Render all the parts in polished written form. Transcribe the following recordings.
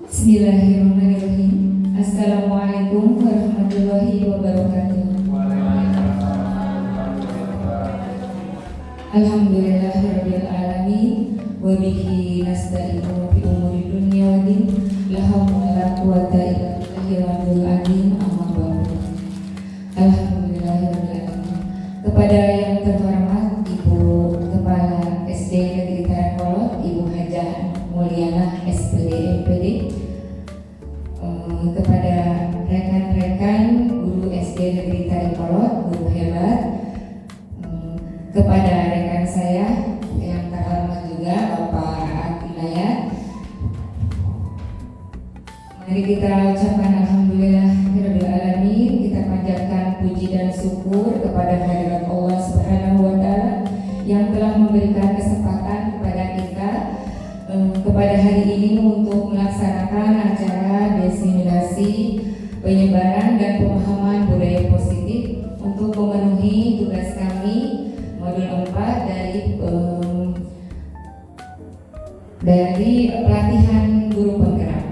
Bismillahirrahmanirrahim. Assalamualaikum warahmatullahi wabarakatuh. Alhamdulillahirabbil alamin wa bihi nasta'inu fi umuri dunya wa din. La haula wa la quwwata illa billahil azim. Amma ba'du. Alhamdulillahirabbil alamin. Kepada yang terhormat Ibu Kepala SD Negeri Karangkolot, Ibu Hajah Mulyana SPD MPD, kepada rekan-rekan guru SD Negeri Karangkolot, guru hebat, kepada rekan saya yang terhormat juga Bapak Inayat, mari kita ucapkan alhamdulillahirabbil alamin. Kita panjatkan puji dan syukur kepada hadirat Allah Subhanahu wa taala yang telah memberikan kesempatan kepada kita pada hari ini untuk melaksanakan acara diseminasi penyebaran dan pemahaman budaya positif untuk memenuhi tugas kami modul 4 dari pelatihan guru penggerak.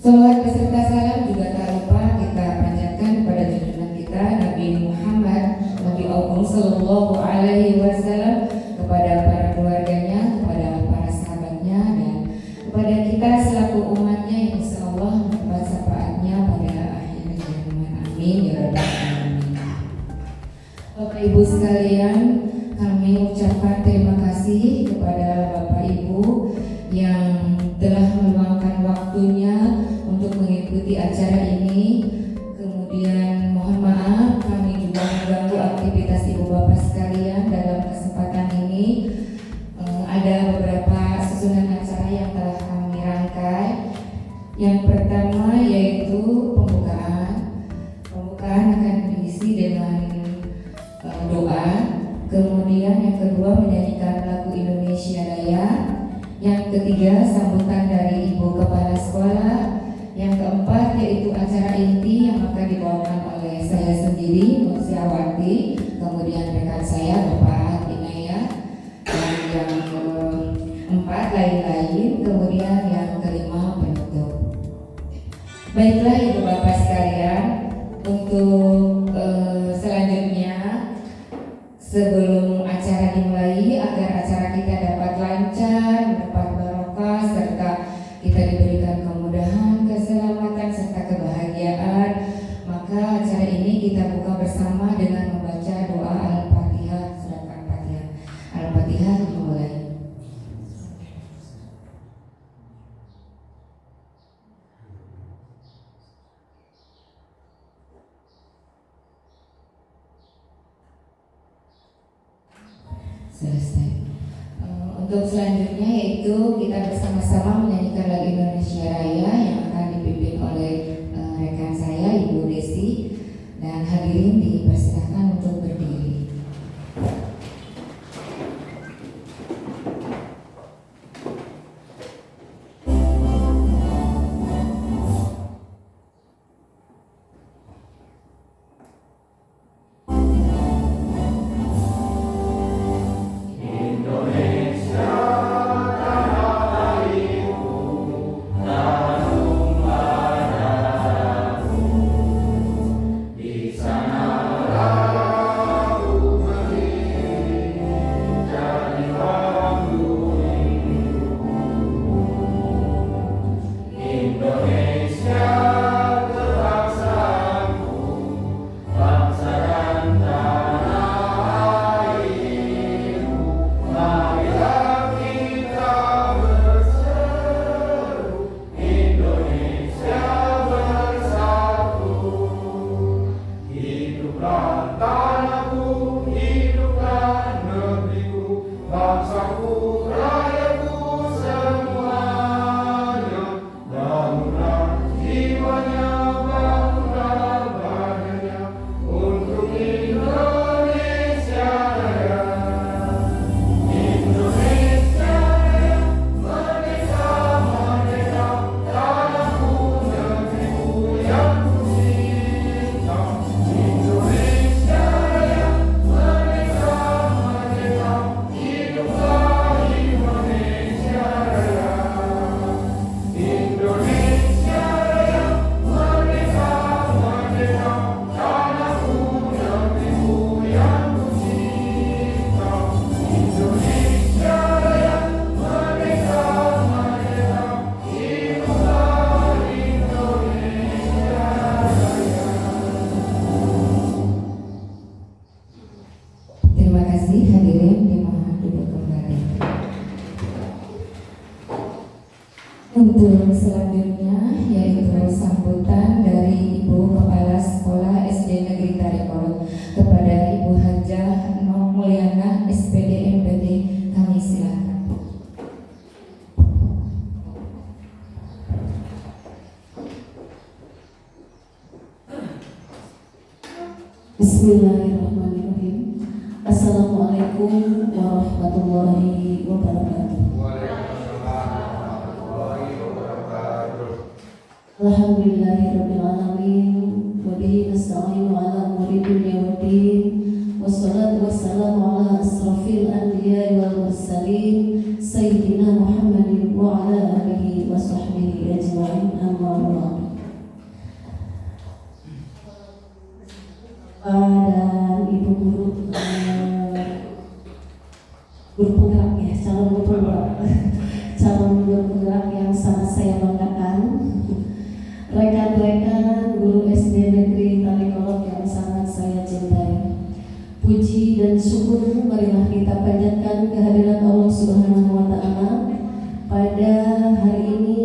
Salawat beserta salam juga tak lupa kita panjatkan kepada junjungan kita Nabi Muhammad Nabi Agung Sallallahu Alaihi Wasallam, kepada para keluarganya, kepada para sahabatnya, dan kepada kita selaku umatnya yang insyaallah mendapat syafaatnya pada akhir zaman. Amin ya rabbal alamin. Bapak Ibu sekalian, kami ucapkan terima kasih kepada Bapak Ibu yang telah meluangkan waktunya untuk mengikuti acara ini. Kemudian mohon maaf kami juga mengganggu aktivitas Ibu Bapak sekalian dalam kesempatan ini. Ada beberapa susunan acara yang telah kami rangkai. Yang pertama yaitu pembukaan. Pembukaan akan diisi dengan doa. Kemudian yang kedua menyanyikan lagu Indonesia Raya. Yang ketiga sambutan dari Ibu Kepala Sekolah. Yang keempat yaitu acara inti yang akan dibawakan oleh saya sendiri, Musiawati, kemudian rekan saya Bapak Inayat, dan yang keempat lain-lain, kemudian yang kelima penutup. Baiklah Ibu Bapak sekalian, untuk selanjutnya sebelum acara dimulai, agar acara kita dapat lancar, mendapat barokah, serta kita diberikan kemudahan, keselamatan, serta kebahagiaan, maka acara ini kita buka bersama dengan membaca doa Al-Fatihah, surat Al-Fatihah. Al-Fatihah dimulai. Selesai. Untuk selanjutnya yaitu kita bersama-sama menyanyikan lagu Indonesia Raya yang akan dipimpin oleh rekan saya Ibu Desi, dan hadirin dipersilakan untuk berdiri. Indonesia tanah Untuk selanjutnya yaitu sambutan dari Ibu Kepala Sekolah SD Negeri Tarikolot kepada Ibu Hajah Nur Mulyana SPD MPT, kami silakan. Bismillahirrahmanirrahim. Assalamualaikum warahmatullahi wabarakatuh. Alhamdulillahirabbil alamin wa bihi nasta'inu ala umuri dunya waddin wassalatu wassalamu ala asrafil anbiya'i wal mursalin sayyidina Muhammadin wa ala alihi wa sahbihi ajma'in, amma ba'd. Dan ibu guru penggerak ya, calon guru penggerak yang sangat saya banggakan, rekan-rekan guru SD Negeri Tarikolot yang sangat saya cintai. Puji dan syukur marilah kita panjatkan kehadirat Allah Subhanahu wa Ta'ala pada hari ini.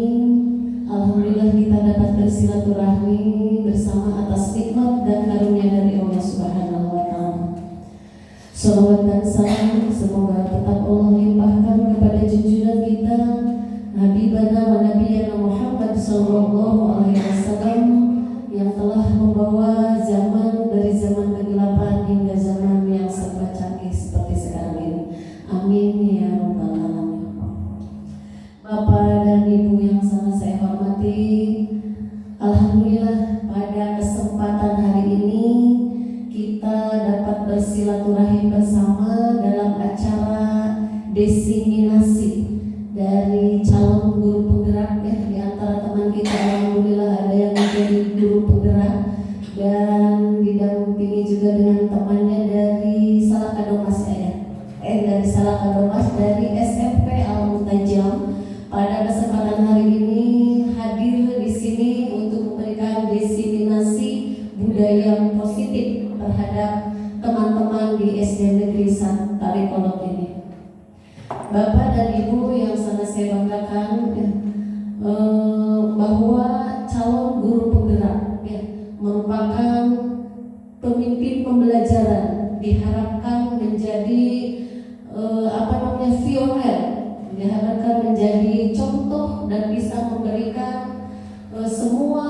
Alhamdulillah kita dapat bersilaturahmi bersama atas nikmat dan karunia dari Allah Subhanahu wa Ta'ala. Salawat dan salam semoga tetap Allah limpahkan kepada junjungan kita Nabi Bana wa Nabiyana Muhammad sallallahu alaihi wasallam yang telah membawa zaman dari zaman kegelapan hingga zaman yang serba canggih seperti sekarang ini. Amin ya rabbal alamin. Bapak dan Ibu yang sangat saya hormati, alhamdulillah pada kesempatan hari ini kita dapat bersilaturahim bersama dalam acara desiminasi dari calon guru penggerak ya. Di antara teman kita alhamdulillah ada yang menjadi guru penggerak dan didampingi juga dengan temannya dari Salakadomas dari Salakadomas dari SMP Al-Mutajam. Pada kesempatan hari ini hadir di sini untuk memberikan desiminasi budaya yang positif terhadap teman-teman di SD Negeri Tarikolot ini. Bapak dan Ibu yang sangat saya banggakan bahwa calon guru penggerak merupakan pemimpin pembelajaran, diharapkan menjadi pioner, diharapkan menjadi contoh dan bisa memberikan semua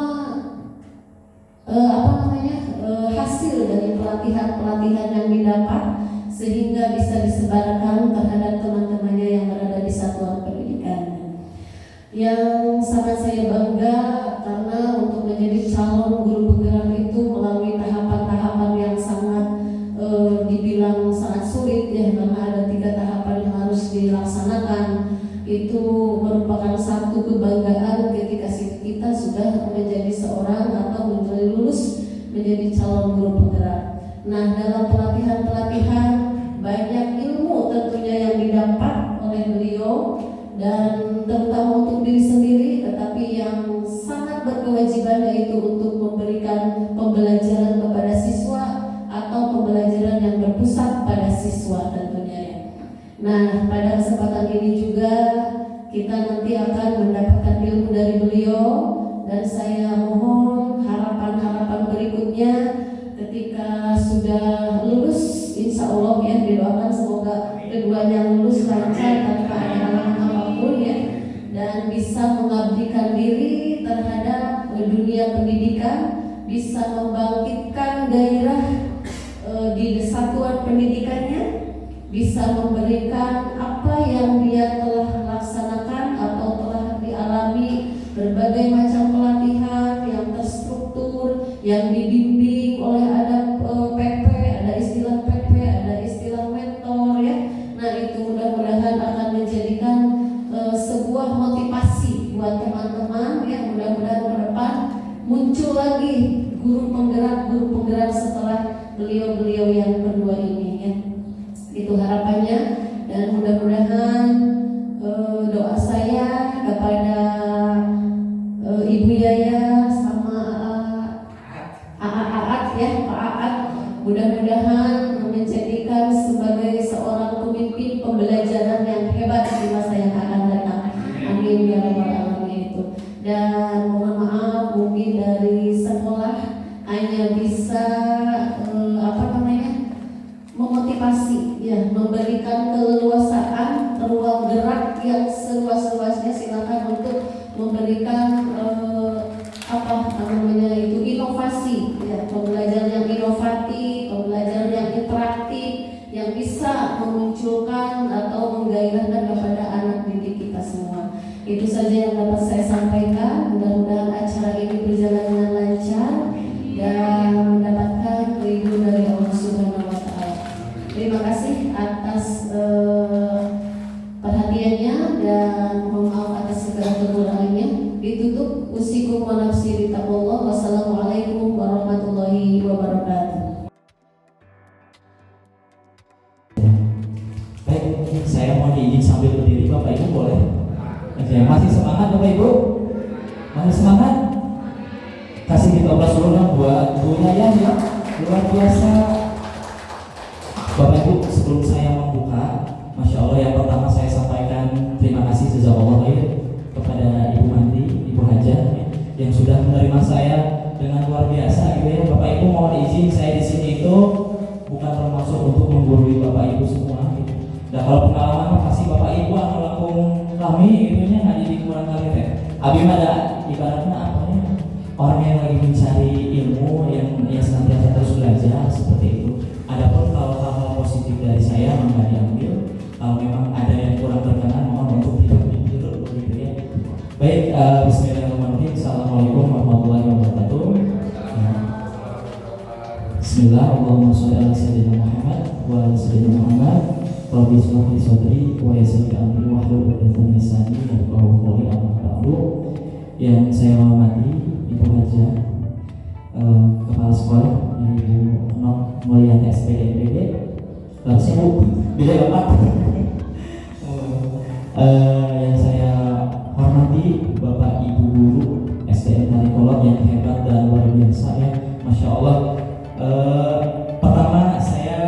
hasil dari pelatihan-pelatihan yang didapat sehingga bisa disebarkan terhadap teman-temannya yang berada di satuan pendidikan. Yang sangat saya bangga karena untuk menjadi calon guru penggerak itu melalui tahapan-tahapan yang sangat dibilang sangat sulit ya, karena ada 3 tahapan yang harus dilaksanakan. Itu merupakan satu kebanggaan ketika kita sudah menjadi seorang atau menjadi lulus menjadi calon guru penggerak. Nah, dalam pelatihan-pelatihan banyak ilmu tentunya yang didapat oleh beliau dan terutama untuk diri sendiri, tetapi yang sangat berkewajiban yaitu untuk memberikan pembelajaran kepada siswa atau pembelajaran yang berpusat pada siswa tentunya. Nah, pada kesempatan ini juga kita nanti akan mendapatkan ilmu dari beliau dan saya mohon harapan-harapan berikutnya ketika sudah lulus, insya Allah ya, didoakan semoga keduanya lulus lancar tanpa ada halangan apapun ya, dan bisa mengabdikan diri terhadap dunia pendidikan, bisa membangkitkan gairah di satuan pendidikannya, bisa memberikan apa yang dia telah laksanakan atau telah dialami, berbagai macam pelatihan yang terstruktur, yang dibimbing oleh ada PP, ada istilah PP, ada istilah mentor ya. Nah, itu mudah-mudahan akan menjadikan sebuah motivasi buat teman-teman ya. Mudah-mudahan ke depan muncul lagi guru penggerak setelah beliau-beliau yang kedua ini ya. Itu harapannya, dan mudah-mudahan doa saya kepada Ibu Yaya sama Aat ya, Pak Aat, mudah-mudahan menjadikan sebagai seorang pemimpin pembelajaran yang hebat di masa yang akan datang. Amin ya rabbal alamin. Dan mohon maaf mungkin dari sekolah hanya bisa memotivasi, ya, memberikan keleluasaan ruang gerak yang seluas-luasnya. Silakan untuk memberikan inovasi, ya, pembelajaran yang inovatif, pembelajaran yang interaktif, yang bisa memunculkan atau menggairahkan kepada anak didik kita semua. Itu saja yang dapat saya sampaikan. Mudah-mudahan acara ini berjalan dengan lancar dan mendapatkan ridho dari Allah Subhanahu wa Ta'ala. Terima kasih atas perhatiannya dan mohon maaf atas segala kekurangannya. Ditutup usikum wa nafsi bitaqwallah. Wassalamualaikum warahmatullahi wabarakatuh. Baik, saya mau diizin sambil berdiri, Bapak Ibu boleh? Oke, masih semangat Bapak Ibu? Masih semangat? Kasih kita ulas dulu dong buat Bu Yayan ya, luar biasa. Bapak Ibu, sebelum saya membuka, Masya Allah, yang pertama saya sampaikan terima kasih jazakallahu khair kepada Ibu Mantri, Ibu Hajah ya, yang sudah menerima saya dengan luar biasa gitu ya. Bapak Ibu mohon izin, saya di sini itu bukan termasuk untuk menggurui Bapak Ibu semua gitu. Nah kalau pengalaman pasti Bapak Ibu akan langsung kami gitu nya ngaji di kurang kali teh. Abi ada ibaratnya apa ya? Orang yang lagi mencari ilmu yang senantiasa terus belajar seperti itu. Adapun kalau hal-hal positif dari saya maka diambil. Kalau memang ada yang kurang berkenan mohon untuk tidak ditiru begitu ya. Baik, bismillahirrahmanirrahim. Assalamualaikum warahmatullahi wabarakatuh. Bismillah, Allahumma sholli ala sayyidina Muhammad wa ala sayyidina Muhammad. Rabbi shrah li sadri wa yassir li amri wahlul 'uqdatam min lisani yafqahu qawli. Amma ba'du. Yang saya hormati Ibu Hajah, Kepala Sekolah Ibu Nok Mulyani SPD MPD. Harusnya Bu, bila Bapak. Yang saya hormati Bapak Ibu Guru SDN Tarikolot yang hebat dan luar biasa ya, Masya Allah. Pertama saya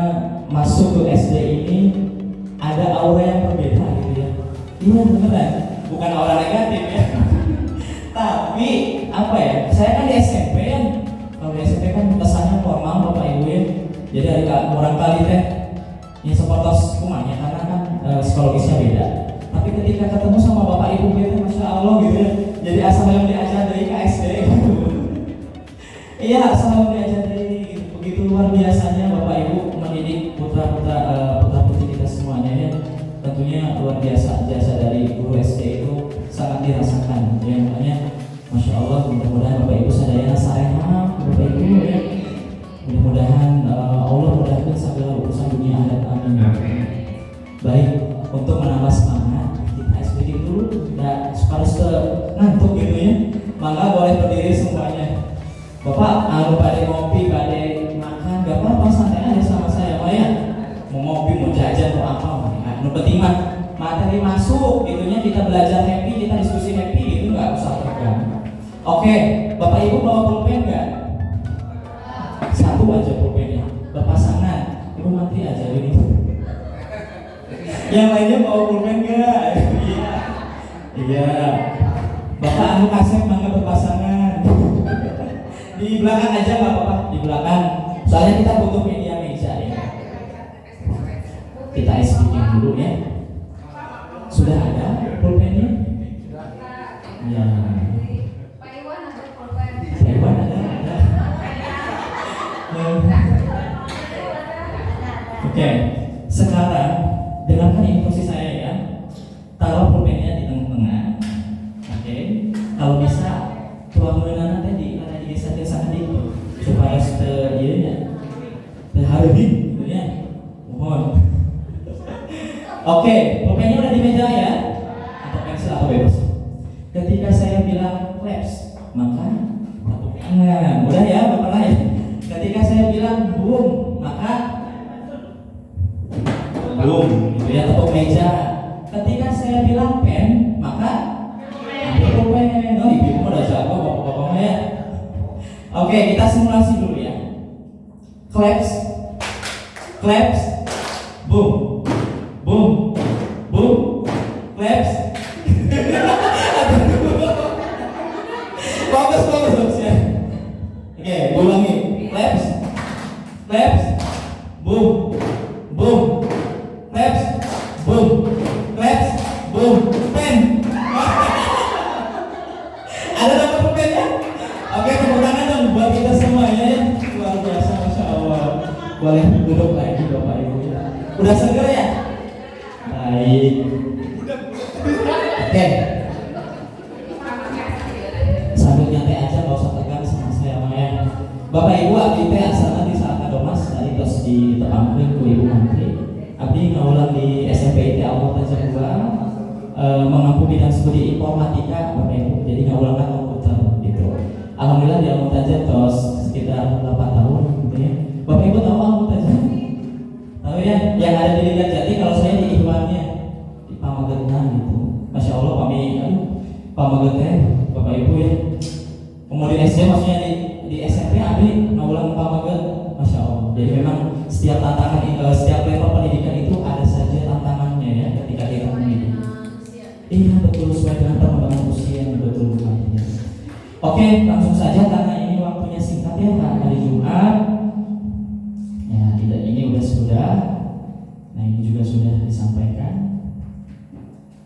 masuk ke SD ini ada aura yang berbeda gitu ya. Iya beneran, bukan aura negatif ya. Tapi apa ya? Saya kan di SMP kan, kalau di SMP kan kesannya formal Bapak Ibu ya. Jadi ada orang kali teh yang sepertos kumanya karena kan psikologisnya beda. Tapi ketika ketemu sama Bapak Ibu gitu, Masya Allah gitu ya. Jadi asal yang diajar dari KSD gitu. Iya, asal yang diajar dari gitu. Begitu luar biasanya Bapak Ibu mendidik putra-putri kita semuanya ya. Tentunya luar biasa, jasa dari guru SD itu sangat dirasakan ya. Makanya Masya Allah, mudah-mudahan Bapak Ibu sadayana sareha Bapak Ibu ya. Mudah-mudahan Allah mudahkan segala urusan dunia akhirat, amin. Baik, untuk menambah semangat kita SBD dulu, tidak harus ngantuk gitu ya. Maka boleh berdiri semuanya. Bapak, pada ngopi, pada makan, gak apa-apa, santai aja sama saya, Pak ya. Mau ngopi, mau jajan, mau apa, nu penting mah materi masuk, gitunya kita belajar happy, kita diskusi happy, gitu nggak usah tegang. Oke, Bapak Ibu bawa pulpen nggak? Satu aja pulpennya, berpasangan. Ibu Mantri aja ini. Yang lainnya bawa pulpen nggak? Iya. Iya. Bapak anu kasep mangga berpasangan. Di belakang aja nggak apa-apa, di belakang. Soalnya kita butuh media meja ya. Kita speaking dulu ya. Sudah ada pulpennya? Ya. Pak Iwan ada pulpen. Pak Iwan ada. Oke. Sekarang dengarkan instruksi saya ya. Taruh pulpennya di tengah-tengah. Oke. Kalau bisa tuangkeunana teh di desa-desa tadi supaya ieunya teh hareuing gitu ya. Mohon. Oke, pulpennya udah di meja ya. Atau pensil atau bebas. Ketika saya bilang claps, maka tepuk tangan. Udah ya, Bapak ya. Ketika saya bilang boom, maka boom, gitu ya, tepuk meja. Ketika saya bilang pen, maka ambil pulpen. Oh, ibu udah jago, bapak-bapak ya. Oke, kita simulasi dulu ya. Claps, claps, boom, boom, boom, claps. Boleh duduk lagi Bapak Ibu. Udah seger ya? Baik. Oke. Sambil nyantai aja, gak usah tegang sama saya Maya. Bapak Ibu, abdi teh asalna di Salaka Domas dari tos di Tepangkring ku Ibu Menteri. Abdi ngaulang di SMP IT Al-Mu'tazam 2 mengampu bidang studi informatika Bapak Ibu. Jadi ngaulangan komputer gitu. Alhamdulillah di Al-Mu'tazam tos sekitar 8 tahun gitu ya. Bapak Ibu tahu Al-Mu'tazam? Tahu ya? Yang ada di Ligat Jati, kalau saya di Ikhwannya di Pamagetan gitu. Masya Allah kami Pamagetan Bapak Ibu ya. Kemudian SD maksudnya di SMP Abi ngaulang Pamagetan, Masya Allah. Jadi memang setiap tantangan setiap level pendidikan itu ada saja tantangannya ya ketika kita mendidik. Iya betul, sesuai dengan perkembangan usia yang betul bukannya. Oke, langsung saja karena ini waktunya singkat ya, hari Jumat. Ya, tidak ini sudah. Nah, ini juga sudah disampaikan.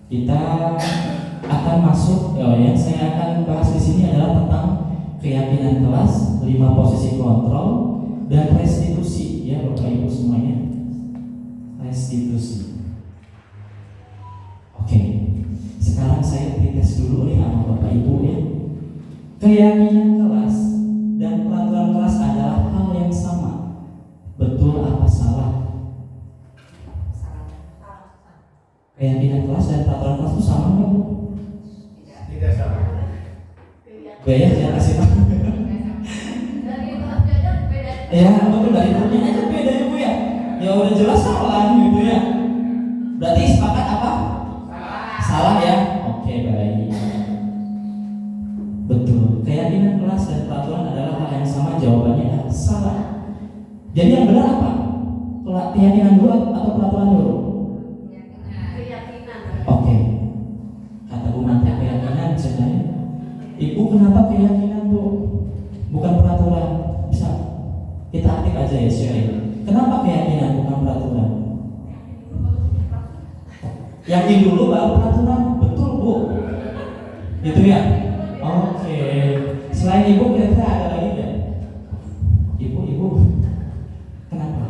Kita akan masuk yang saya akan bahas di sini adalah tentang keyakinan kelas, 5 posisi kontrol dan restitusi ya Bapak Ibu semuanya. Restitusi. Oke. Sekarang saya tes dulu nih sama Bapak Ibu ya. Keyakinan kelas dan peraturan kelas adalah hal yang sama. Betul apa salah? Keyakinan kelas dan peraturan kelas itu sama nggak Bu? Tidak sama. Bayar ya kasih tahu. Ya betul, dari bukunya aja beda ya Bu ya. Ya udah jelas salah gitu ya. Berarti sepakat apa? Salah ya. Oke baik. Betul. Keyakinan kelas dan peraturan adalah hal yang sama. Jawabannya adalah salah. Jadi yang benar apa? Keyakinan dulu atau peraturan dulu? Oke. Kata Bu Mantri keyakinan sebenarnya. Ibu kenapa keyakinan Bu? Bukan peraturan. Bisa kita aktif aja ya sharing. Kenapa keyakinan bukan peraturan? Yakin dulu baru peraturan. Betul Bu. Gitu ya. Oke. Selain Ibu kira-kira ada lagi nggak? Ibu. Kenapa?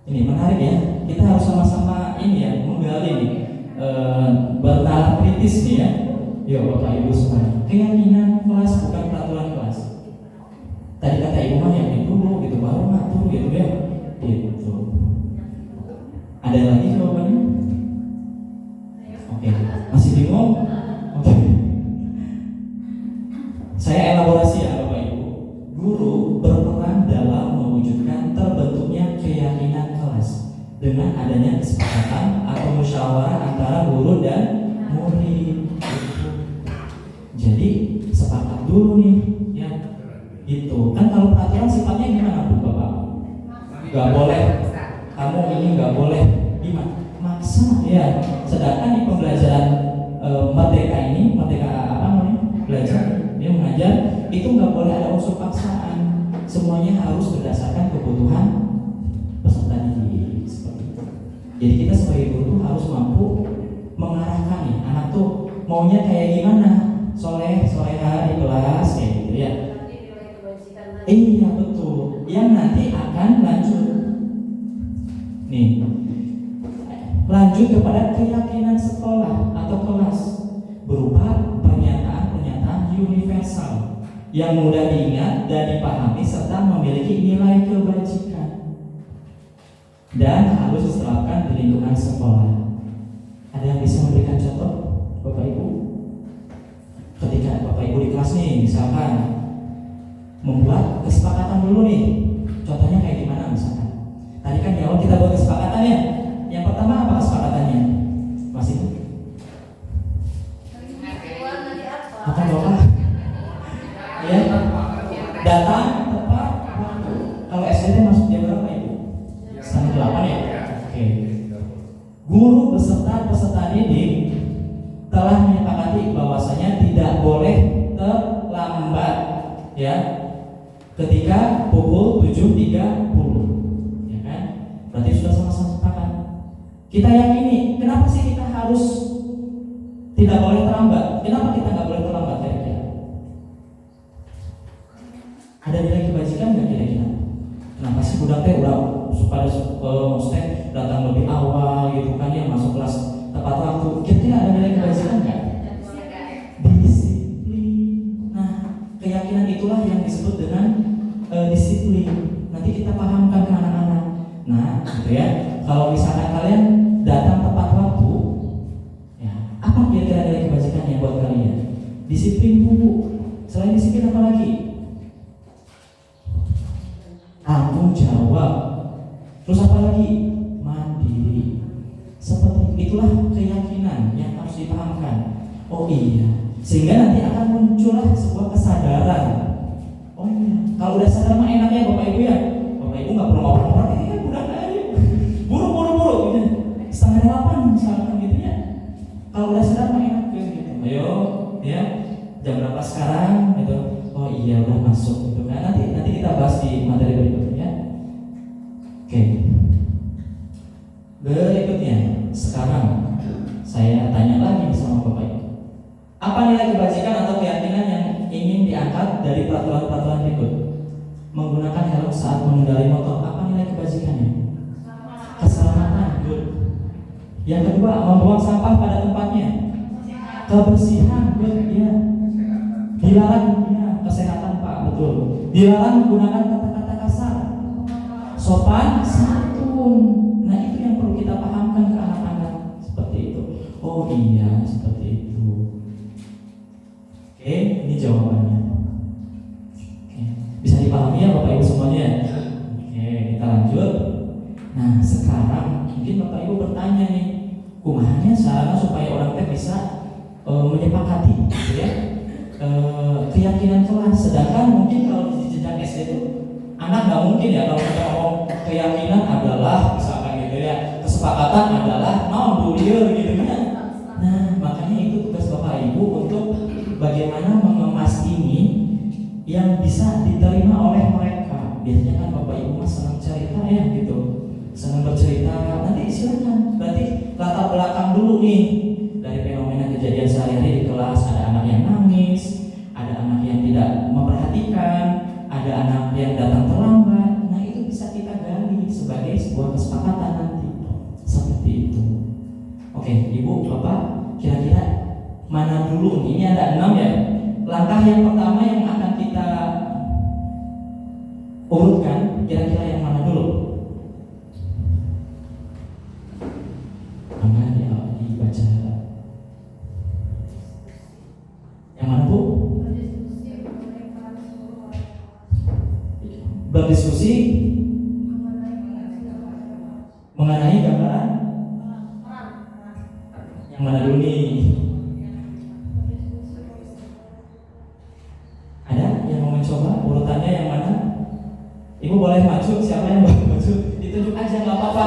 Ini menarik ya. Kita harus sama-sama ini ya menggali nih, bernalar kritis nih ya. Yo Bapak Ibu semua. Keyakinan kelas bukan peraturan kelas. Tadi kata Ibu mah yakin dulu gitu baru ngatur gitu ya. Gitu. Ada lagi jawabannya? Oke. Masih bingung? Oke. Saya elaborasi ya Bapak Ibu. Guru berperan dalam mewujudkan terbentuknya keyakinan kelas dengan adanya kesepakatan atau musyawarah antara guru dan murid. Jadi sepakat dulu nih, ya. Gitu. Kan kalau peraturan sifatnya gimana Bu Bapak? Gak boleh. Kamu ini gak boleh. Gimana? Maksa ya. Sedangkan di pembelajaran merdeka ini, merdeka apa namanya? Belajar, dia mengajar itu nggak boleh ada unsur paksaan. Semuanya harus berdasarkan kebutuhan peserta didik seperti itu. Jadi kita sebagai guru harus mampu mengarahkan nih anak tuh maunya kayak gimana, soleha di kelas kayak gitu ya. Iya betul. Yang nanti akan lanjut. Nih, lanjut kepada keyakinan sekolah atau kelas berupa pernyataan universal yang mudah diingat dan dipahami serta memiliki nilai kebajikan dan harus diterapkan di lingkungan sekolah. Ada yang bisa memberikan contoh Bapak Ibu? Ketika Bapak Ibu di kelas nih misalkan membuat kesepakatan dulu nih, contohnya kayak gimana misalkan? Tadi kan di awal kita buat kesepakatan ya. Yang pertama apa kesepakatannya? Masih itu? Apa Bapak? Ya, datang tepat waktu. Kalau SDT masuk jam berapa Ibu? 7:30 ya? Oke. Guru beserta peserta didik telah menyepakati bahwasanya tidak boleh terlambat ya ketika pukul 7.30 ya kan? Berarti sudah sama-sama sepakat. Kita yakini, kenapa sih kita harus tidak boleh terlambat? Kenapa kita nggak boleh terlambat kira-kira? Ada nilai kebajikan nggak kira-kira? Kenapa sih wisuda teh udah supaya maksudnya datang lebih awal gitu kan ya, masuk kelas tepat waktu. Kira-kira ada nilai kebajikan nggak? Disiplin. Nah, keyakinan itulah yang disebut dengan disiplin. Nanti kita pahamkan ke anak-anak. Nah, gitu ya. Kalau misalkan kalian datang tepat waktu, ya, apa kira-kira nilai kebajikannya buat kalian? Disiplin bu. Selain disiplin apa lagi? Tanggung jawab. Terus apa lagi? Mandiri. Seperti itulah keyakinan yang harus dipahamkan. Oh iya, sehingga nanti akan muncullah sebuah kesadaran. Oh iya, kalau udah sadar mah enaknya Bapak Ibu ya. Bapak Ibu nggak perlu ngobrol-ngobrol, udah ayo, buru-buru, gitu. 7:30 misalkan gitu ya. Kalau udah sadar mah enak gitu. Ayo, ya, jam berapa sekarang? Gitu. Oh iya, udah masuk gitu kan. Nanti kita bahas di materi berikutnya. Oke. Berikutnya, sekarang saya tanya lagi sama Bapak Ibu. Apa nilai kebajikan atau keyakinan yang ingin diangkat dari peraturan-peraturan berikut? Menggunakan helm saat mengendarai motor, apa nilai kebajikannya? Keselamatan, good. Yang kedua, membuang sampah pada tempatnya. Kebersihan, good, ya. Dilarang, ya, kesehatan Pak, betul. Dilarang menggunakan kata-kata kasar. Sopan, santun. Nah, itu yang perlu kita pahamkan ke anak-anak. Seperti itu. Oh iya, seperti itu. Oke, ini jawabannya. Oke. Bisa dipahami ya Bapak Ibu semuanya? Oke, kita lanjut. Nah, sekarang mungkin Bapak Ibu bertanya nih, kumahanya sarana supaya orang teh bisa menyepakati, gitu ya, keyakinan kelas. Sedangkan mungkin kalau di jenjang SD itu anak nggak mungkin ya kalau kita ngomong keyakinan adalah misalkan gitu ya, kesepakatan adalah non-dulier gitu kan. Nah, makanya itu tugas Bapak Ibu untuk bagaimana mengemas ini yang bisa diterima oleh mereka. Biasanya kan Bapak Ibu mas senang cerita ya gitu, senang bercerita. Nanti silakan, berarti latar belakang dulu nih dari fenomena kejadian sehari-hari di kelas. Ada anak yang nangis, ada anak yang tidak memperhatikan, ada anak yang datang terlambat. Nah, itu bisa kita gali sebagai sebuah kesepakatan nanti. Seperti itu. Oke, Ibu, Bapak, kira-kira mana dulu? Ini ada 6 ya. Langkah yang pertama yang akan kita urutkan, kira-kira yang mana dulu? Mana ya, dibaca. Yang mana Bu? Berdiskusi mengenai gambaran. Yang mana dulu nih? Ada yang mau mencoba urutannya yang mana? Ibu boleh maju, siapa yang boleh maju? Ditunjuk aja, nggak apa-apa.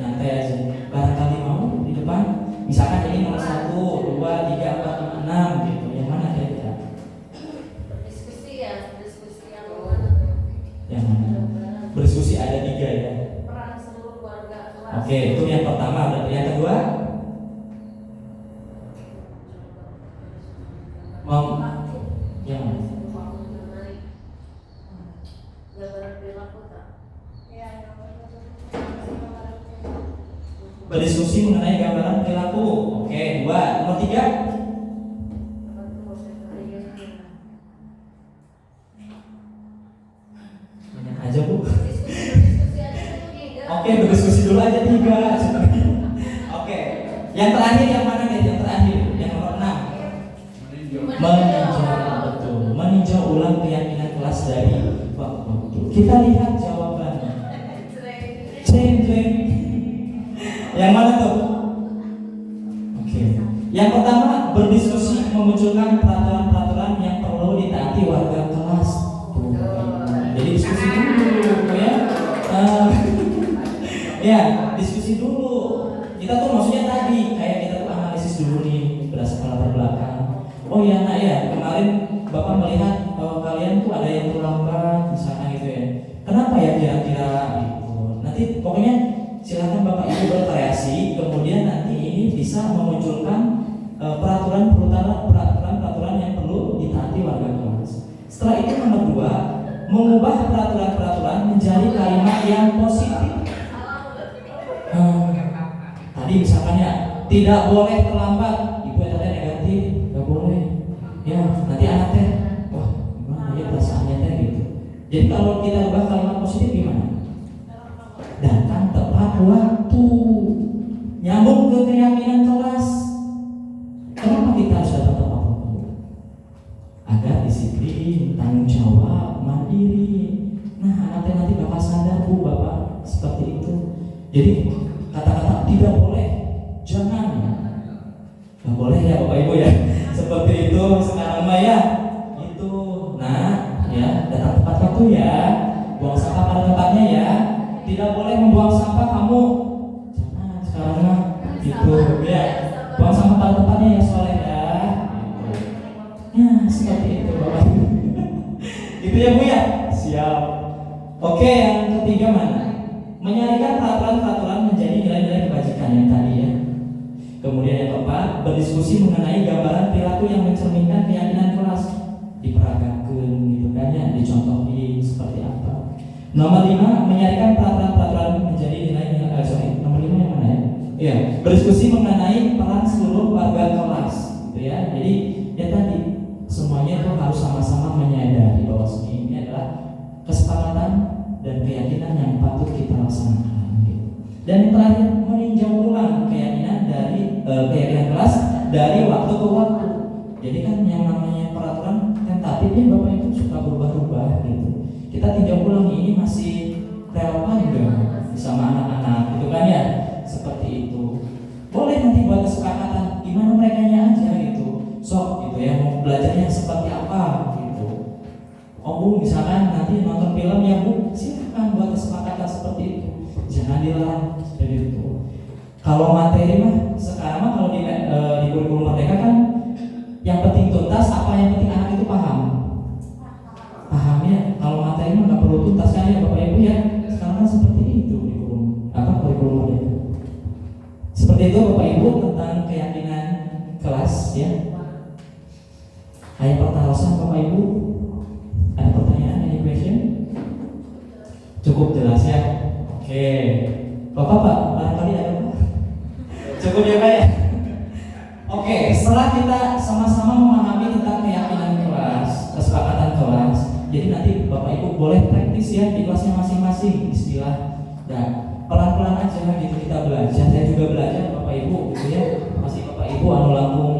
Nyantai aja. Barangkali mau di depan. Misalkan ini nomor 1, 2, 3, 4, 5, 6 gitu. Yang mana kira-kira? Diskusi yang mana? Yang mana? Berdiskusi ada 3 ya. Peran seluruh keluarga kelas. Oke, itu yang pertama. Berarti yang kedua? Yang mana? Berdiskusi mengenai gambaran perilaku. Oke, 2. Nomor 3? Banyak aja Bu. Oke, berdiskusi dulu aja 3. Oke, yang terakhir yang mana guys? Yang terakhir, yang nomor 6. Meninjau, betul. Meninjau ulang keyakinan kelas dari waktu. Kita lihat jawabannya. Jeng. Yang mana tuh? Oke. Yang pertama, berdiskusi memunculkan peraturan-peraturan yang perlu ditaati warga kelas. Jadi diskusi dulu, ya. Ya, diskusi dulu. Kita tuh maksudnya tadi kayak kita tuh analisis dulu nih berdasarkan latar belakang. Oh iya, nak ya, kemarin Bapak melihat kalian tuh ada yang terlambat, misalkan gitu ya. Kenapa ya kira-kira gitu? Nanti pokoknya silakan Bapak Ibu berkreasi, kemudian nanti ini bisa memunculkan peraturan yang perlu ditaati warga kelas. Setelah itu nomor 2, mengubah peraturan-peraturan menjadi kalimat yang positif. Tadi misalkan ya, tidak boleh terlambat, ibu tadi negatif, nggak boleh. Ya, nanti anak teh, wah gimana ya perasaannya teh gitu. Jadi kalau kita ubah kalimat positif gimana? Datang tepat waktu, nyambung ke keyakinan kelas. Kenapa kita harus datang tepat waktu? Agar disiplin, tanggung jawab, mandiri. Nah, anak nanti bakal sadar bu, bapak seperti itu. Jadi kata-kata tidak boleh, jangan, nggak boleh ya bapak ibu ya. Seperti itu sekarang mah ya. Itu, nah ya datang tepat waktu ya, buang sampah pada tempatnya ya. Tidak boleh membuang sampah kamu. Jangan sekarang mah gitu ya. Buang sampah pada tempatnya ya soleh ya. Gitu. Ya seperti itu bapak ibu. Itu ya bu ya. Siap. Oke, yang ketiga mana? Menyarikan peraturan-peraturan menjadi nilai-nilai kebajikan yang tadi ya. Kemudian yang keempat, berdiskusi mengenai gambaran perilaku yang mencerminkan keyakinan kelas, diperagakan gitu kan ya, dicontohin seperti apa. Nomor 5, menyarikan peraturan-peraturan menjadi nilai-nilai nomor 5 yang mana ya? Iya, berdiskusi mengenai peran seluruh warga kelas gitu ya. Jadi ya tadi semuanya itu harus sama-sama menyadari bahwa ini adalah kesepakatan dan keyakinan yang patut kita laksanakan gitu. Dan yang terakhir, meninjau ulang keyakinan dari keyakinan kelas dari waktu ke waktu. Jadi kan yang namanya peraturan tentatif ya bapak ibu suka berubah-ubah gitu. Kita tinjau ulang ini masih relevan enggak sama anak-anak gitu kan ya. Seperti itu. Boleh nanti buat kesepakatan gimana merekanya aja gitu. Sok gitu ya, mau belajarnya seperti apa gitu. Oh bu, misalkan nanti nonton film ya bu, silakan buat kesepakatan seperti itu. Jangan dilarang seperti itu. Kalau materi mah sekarang mah kalau di kurikulum Merdeka kan yang penting tuntas, apa yang penting anak itu paham. Paham ya. Kalau materi mah nggak perlu tuntas kan ya bapak ibu ya. Sekarang kan seperti itu di kurikulum Merdeka. Seperti itu bapak ibu tentang keyakinan kelas ya. Ayat pertarusan bapak ibu. Ada pertanyaan, any question? Cukup jelas ya. Oke, bapak barangkali ada apa? Cukup ya pak ya. Oke, setelah kita sama-sama memahami tentang keyakinan kelas, kesepakatan kelas, jadi nanti bapak ibu boleh praktis ya di kelasnya masing-masing istilah. Dan pelan-pelan aja gitu kita belajar. Saya juga belajar bapak ibu gitu ya. Masih bapak ibu anu langkung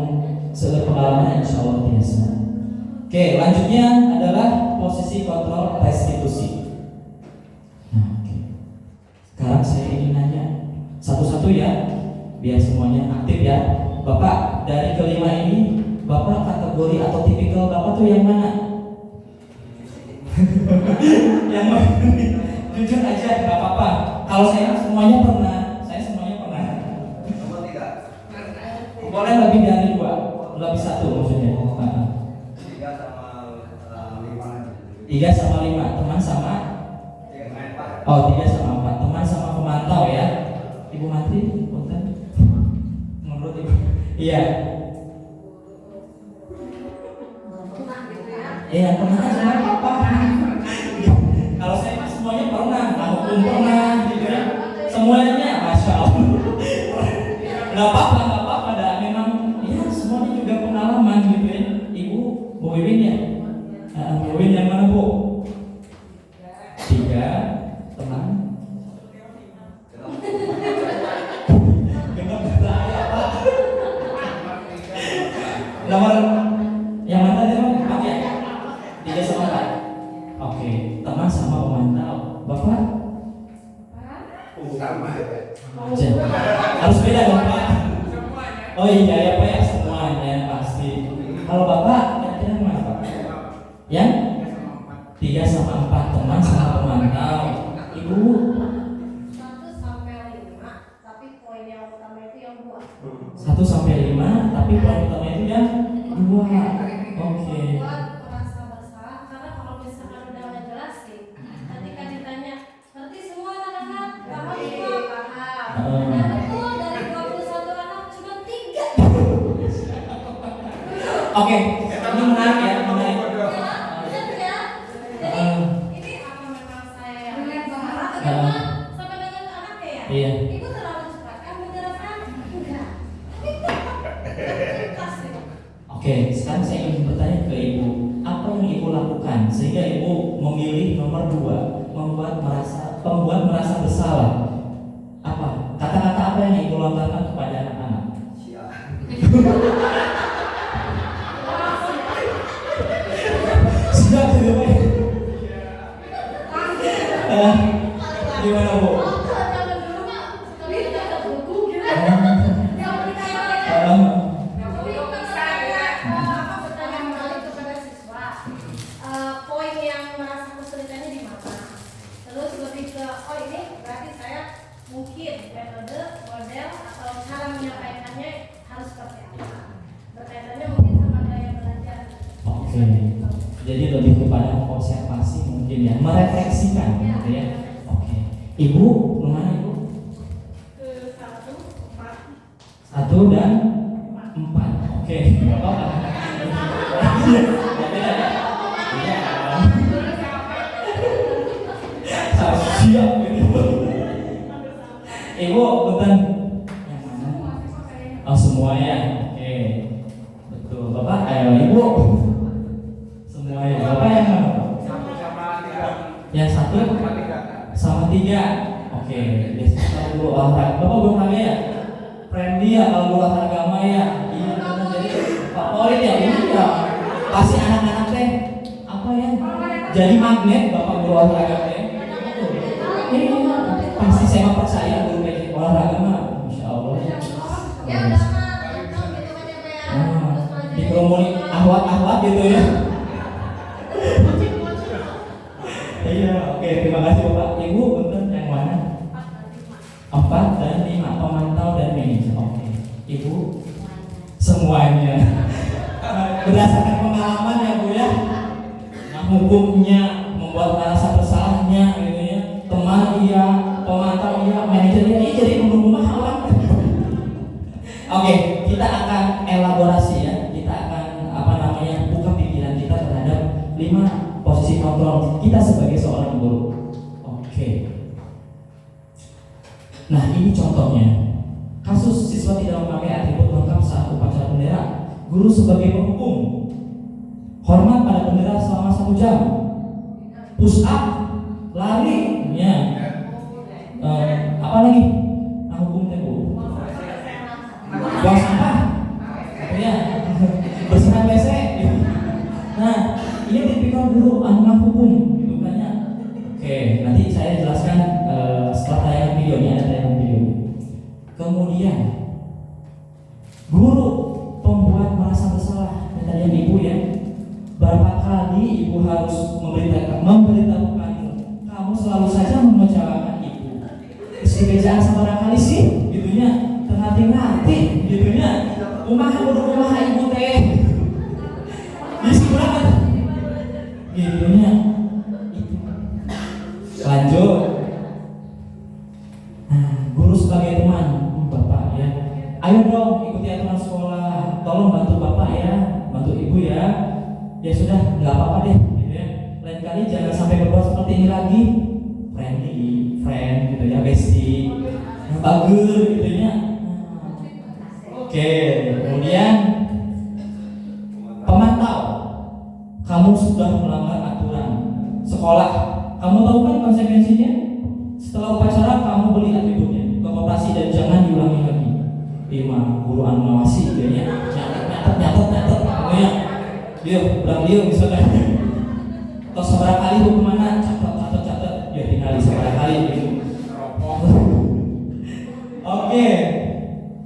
sepengalaman insya Allah biasa. Oke, lanjutnya adalah posisi kontrol restitusi. Nah, oke. Sekarang saya ingin nanya satu-satu ya, biar semuanya aktif ya. Bapak, dari kelima ini, Bapak kategori atau tipikal Bapak tuh yang mana? Yang mana? Jujur aja, nggak apa-apa. Kalau saya semuanya pernah, Nomor 3. Boleh lebih dari 2, lebih 1 maksudnya. 3 sama 5, teman sama? 3 Oh, 3 sama 4, teman sama pemantau ya. Ibu Mantri, punten. Menurut Ibu? Iya. Iya, pernah aja apa? Kalau saya mah semuanya pernah, hukum pernah, gitu ya. Semuanya, masya Allah. Nggak apa-apa, dah. Memang, ya semuanya juga pengalaman gitu ya. Ibu, Bu Wiwin ya. Bu Wiwin yang mana bu? 3 teman. Genap saya pak. Nomor yang mana tadi bang? 4 ya? 3 sama 4. Oke, teman sama pemantau. Bapak? Sama ya. Harus beda dong pak. Oh iya ya pak ya, semuanya pasti. Kalau bapak kira-kira mana pak? Yang 3 sama 4, teman sama pemantau. Ibu? 1 sampai 5, tapi poin yang utama itu yang 2. 1 sampai 5, tapi poin utama itu yang 2. Oke. Buat merasa bersalah, karena kalau misalkan udah ngejelasin, nanti kan ditanya, ngerti semua anak-anak? Paham semua? Paham. Dan betul dari 21 anak cuma 3. Oke, ini menarik ya, menarik. Ya, bener ya. Jadi Oke, sekarang saya ingin bertanya ke Ibu, apa yang Ibu lakukan sehingga Ibu memilih nomor 2, membuat merasa bersalah? Apa? Kata-kata apa yang Ibu lontarkan kepada anak-anak? Siap. Sudah gitu Pak. Gimana Bu? Poin yang merasa kesulitannya di mana? Terus lebih ke ini berarti saya mungkin metode, model atau cara menyampaikannya harus seperti apa? Berkaitannya mungkin sama gaya belajar. Oke. Jadi lebih kepada observasi mungkin ya, merefleksikan gitu ya. Oke. Ibu, kemana Ibu? Ke 1, 4. 1 dan 4. Oke. Nggak apa-apa. Iya, beda ya. Iya. Siap gitu. Ibu, bukan yang mana? Oh semuanya. Oke. Betul. Bapak, Ibu. Semuanya. Bapak yang mana? Satu sama 3. Yang 1 Sama 3. sama 3. Oke. Biasanya dulu olahraga. Bapak olahraga ya? Friendly ya kalau olahraga mah ya. Iya benar jadi favorit ya ini ya. Pasti anak-anak teh apa ya? Jadi magnet Bapak guru olahraga teh. Iya. Pasti saya mah percaya guru kayak olahraga mah. Masya Allah. Ya udah mah, gitu kan ya Pak ya. Terus maju. Dikerumunin ahwat-ahwat gitu ya. Iya, oke, terima kasih Bapak. Ibu betul yang mana? 4 dan 5, pemantau dan manajer. Oke. Ibu semuanya. Berdasarkan pengalaman ya Bu ya. Nah, hukumnya, membuat merasa bersalahnya gitu ya. Teman iya, pemantau iya, manajer iya, ini jadi rumah awak. Oke, kita akan elaborasi ya. Kita akan buka pikiran kita terhadap 5 posisi kontrol kita sebagai seorang guru. Oke. Nah, ini contohnya. Kasus siswa tidak memakai atribut lengkap saat upacara bendera. Guru sebagai penghukum. Hormat pada bendera selama 1 jam. Push up, lari, ya. Apa lagi? Nah, hukumnya Bu. Buang sampah. Ya. Bersihin WC. Nah, ini tipikal guru anak hukum gitu kan ya. Oke, nanti saya jelaskan setelah tayangan videonya, ada tayangan video. Kemudian guru pembuat merasa bersalah. Tadi yang Ibu ya. Berapa kali Ibu harus memberitahukan kamu selalu saja mengecewakan Ibu. Sebejaan seberapa kali sih gitunya, terhati-hati gitunya. Kumaha Ibu teh. Bisa banget. Gitunya. Lanjut. Nah, guru sebagai teman, Bapak ya. Ayo dong ikuti aturan sekolah. Tolong bantu Bapak ya, bantu Ibu ya. Ya sudah, nggak apa-apa deh, gitu ya. Lain kali jangan sampai berbuat seperti ini lagi. Friend, gitu ya, bestie, bagus, gitu ya. Oke, kemudian pemantau. Kamu sudah melanggar aturan sekolah. Kamu tahu kan konsekuensinya? Setelah upacara kamu beli atributnya ke koperasi dan jangan diulangi lagi. Lima guru anu ngawasi gitu ya. Nyatet ya. Dia bilang dia misalkan. Terus seberapa kali hukumannya catat. Ya tinggal seberapa kali gitu. Oke.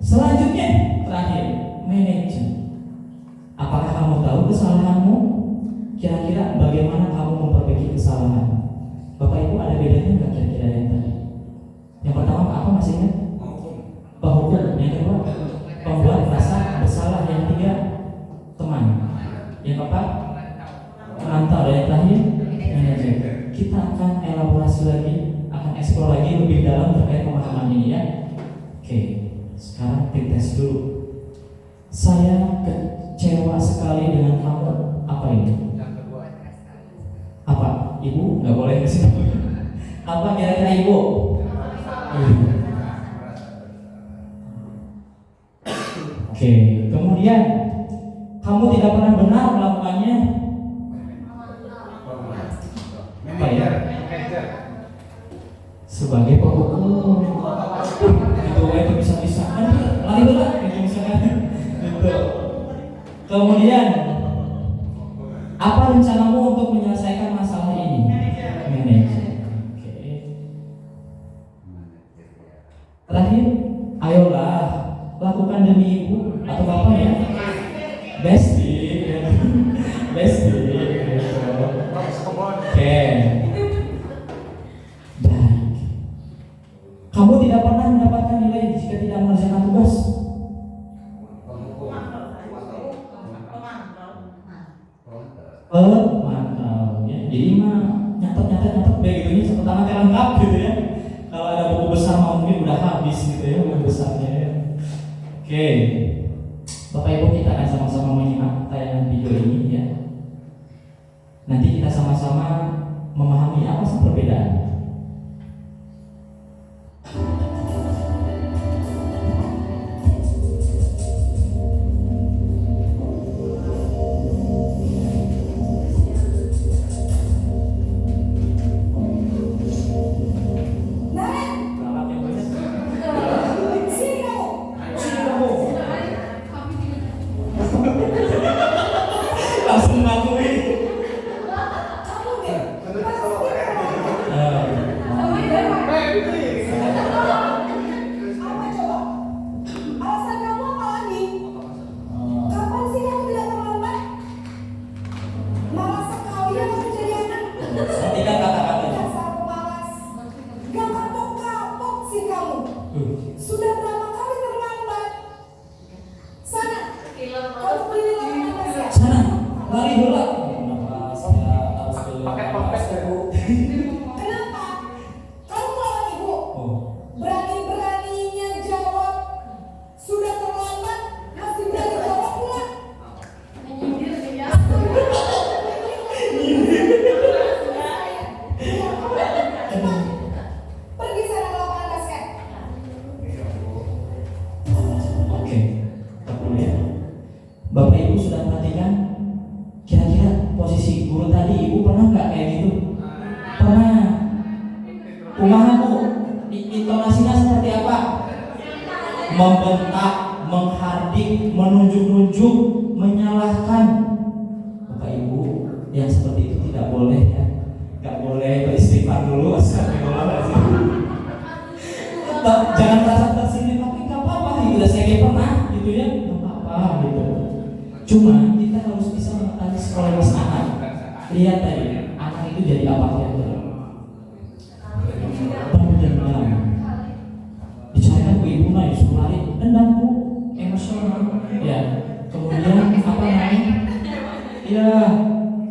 Selanjutnya terakhir, manajer. Apakah kamu tahu kesalahanmu? Kira-kira bagaimana kamu memperbaiki kesalahan? Bapak Ibu ada bedanya nggak kira-kira yang tadi? Yang pertama apa maksudnya? Penghukum. Yang kedua pembuat merasa bersalah. Yang ketiga teman. Yang keempat penantau. Dan yang terakhir manajer. Kita akan elaborasi lagi, akan eksplor lagi lebih dalam terkait pemahaman ini ya. Oke, sekarang kita tes dulu. Saya kecewa sekali dengan kamu. Apa ini? Apa? Ibu nggak boleh ke sini. Apa kira-kira Ibu? Oke, kemudian kamu tidak pernah benar melakukannya. Apa ya? Sebagai penghukum. Itu bisa-bisa kan lari berat gitu misalkan. Gitu. Kemudian apa rencanamu untuk menyelesaikan masalah ini? Manajer. Oke. Terakhir, ayolah lakukan demi ibu atau bapak ya. Besti. Besti. Oke. Baik. Kamu tidak pernah mendapatkan nilai jika tidak mengerjakan tugas. Mantap ya. Jadi mah nyatet begitunya pertama kali lengkap gitu ya. Kalau ada buku besar mah mungkin udah habis gitu ya buku besarnya ya. Oke. Bapak Ibu, kita akan sama-sama menyimak tayangan video ini ya. Nanti kita sama-sama memahami apa sih perbedaannya. Langsung ngakui. Apa coba? Alasan kamu apa lagi? Kapan sih kamu tidak terlambat? Malas sekali ya kamu jadi anak. Perhatikan kata-katanya. Dasar pemalas. Gak kapok-kapok sih kamu. Sudah berapa kali terlambat? Sana, kamu beli lapangan ya? Sana, lari bola. Kenapa saya harus beli Pakai pompes ya, Bu. Kenapa? Kamu melawan ibu? Oh. Berani-beraninya jawab. Sudah terlambat, masih berani jawab pula. Menyindir dia. Pergi sana ke lapangan basket. Oke, tak dulu ya. Bapak Ibu sudah perhatikan kira-kira posisi guru tadi, Ibu pernah nggak kayak gitu? Pernah. Kumaha Bu? Intonasinya seperti apa? Membentak, menghardik, menunjuk-nunjuk, menyalahkan. Bapak Ibu yang seperti itu tidak boleh ya. Nggak boleh beristighfar dulu. Astagfirullahaladzim. Jangan merasa tersindir, tapi nggak apa-apa gitu. Udah saya pernah gitu ya, nggak apa-apa gitu. Cuma kita harus bisa mengetahui psikologis anak. Lihat tadi, anak itu jadi apa ya? Pendendam. Dicarikan ke ibu naik suruh lari, dendam Bu, emosional. Ya, kemudian apa namanya? Ya,